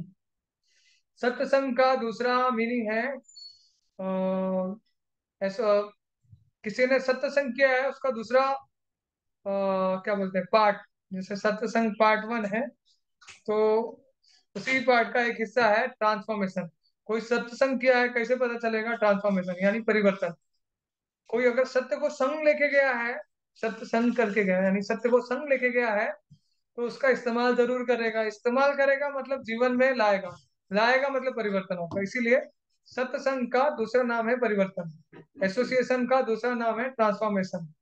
सत्संग का दूसरा मीनिंग है ऐसा, किसी ने सत्संग किया है उसका दूसरा क्या बोलते हैं पार्ट, जैसे सत्संग पार्ट 1 है, तो उसी पार्ट का एक हिस्सा है ट्रांसफॉर्मेशन। कोई सत्संग किया है कैसे पता चलेगा, ट्रांसफॉर्मेशन यानी परिवर्तन। कोई अगर सत्य को संग लेके गया है, सत्य संग करके गया है, यानी सत्य को संग लेके गया है, तो उसका इस्तेमाल जरूर करेगा, इस्तेमाल करेगा मतलब जीवन में लाएगा, लाएगा मतलब परिवर्तन होगा, इसीलिए सत्संग का दूसरा नाम है परिवर्तन, एसोसिएशन का दूसरा नाम है ट्रांसफॉर्मेशन।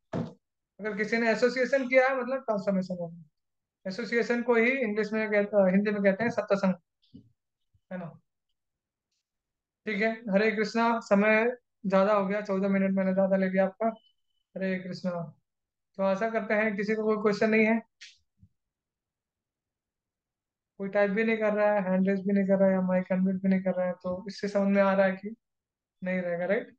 अगर किसी ने एसोसिएशन किया है मतलब ट्रांसफॉर्मेशन होगा। एसोसिएशन को ही इंग्लिश में हिंदी में कहते हैं सत्संग, है ना। ठीक है, हरे कृष्णा। समय ज्यादा हो गया, 14 मिनट मैंने ज्यादा ले लिया आपका। हरे कृष्णा। तो आशा करते हैं किसी को कोई क्वेश्चन नहीं है, कोई टाइप भी नहीं कर रहा है, हैंड रेस भी नहीं कर रहा है, या माइक अनम्यूट भी नहीं कर रहा है, तो इससे समझ में आ रहा है कि नहीं रहेगा, राइट।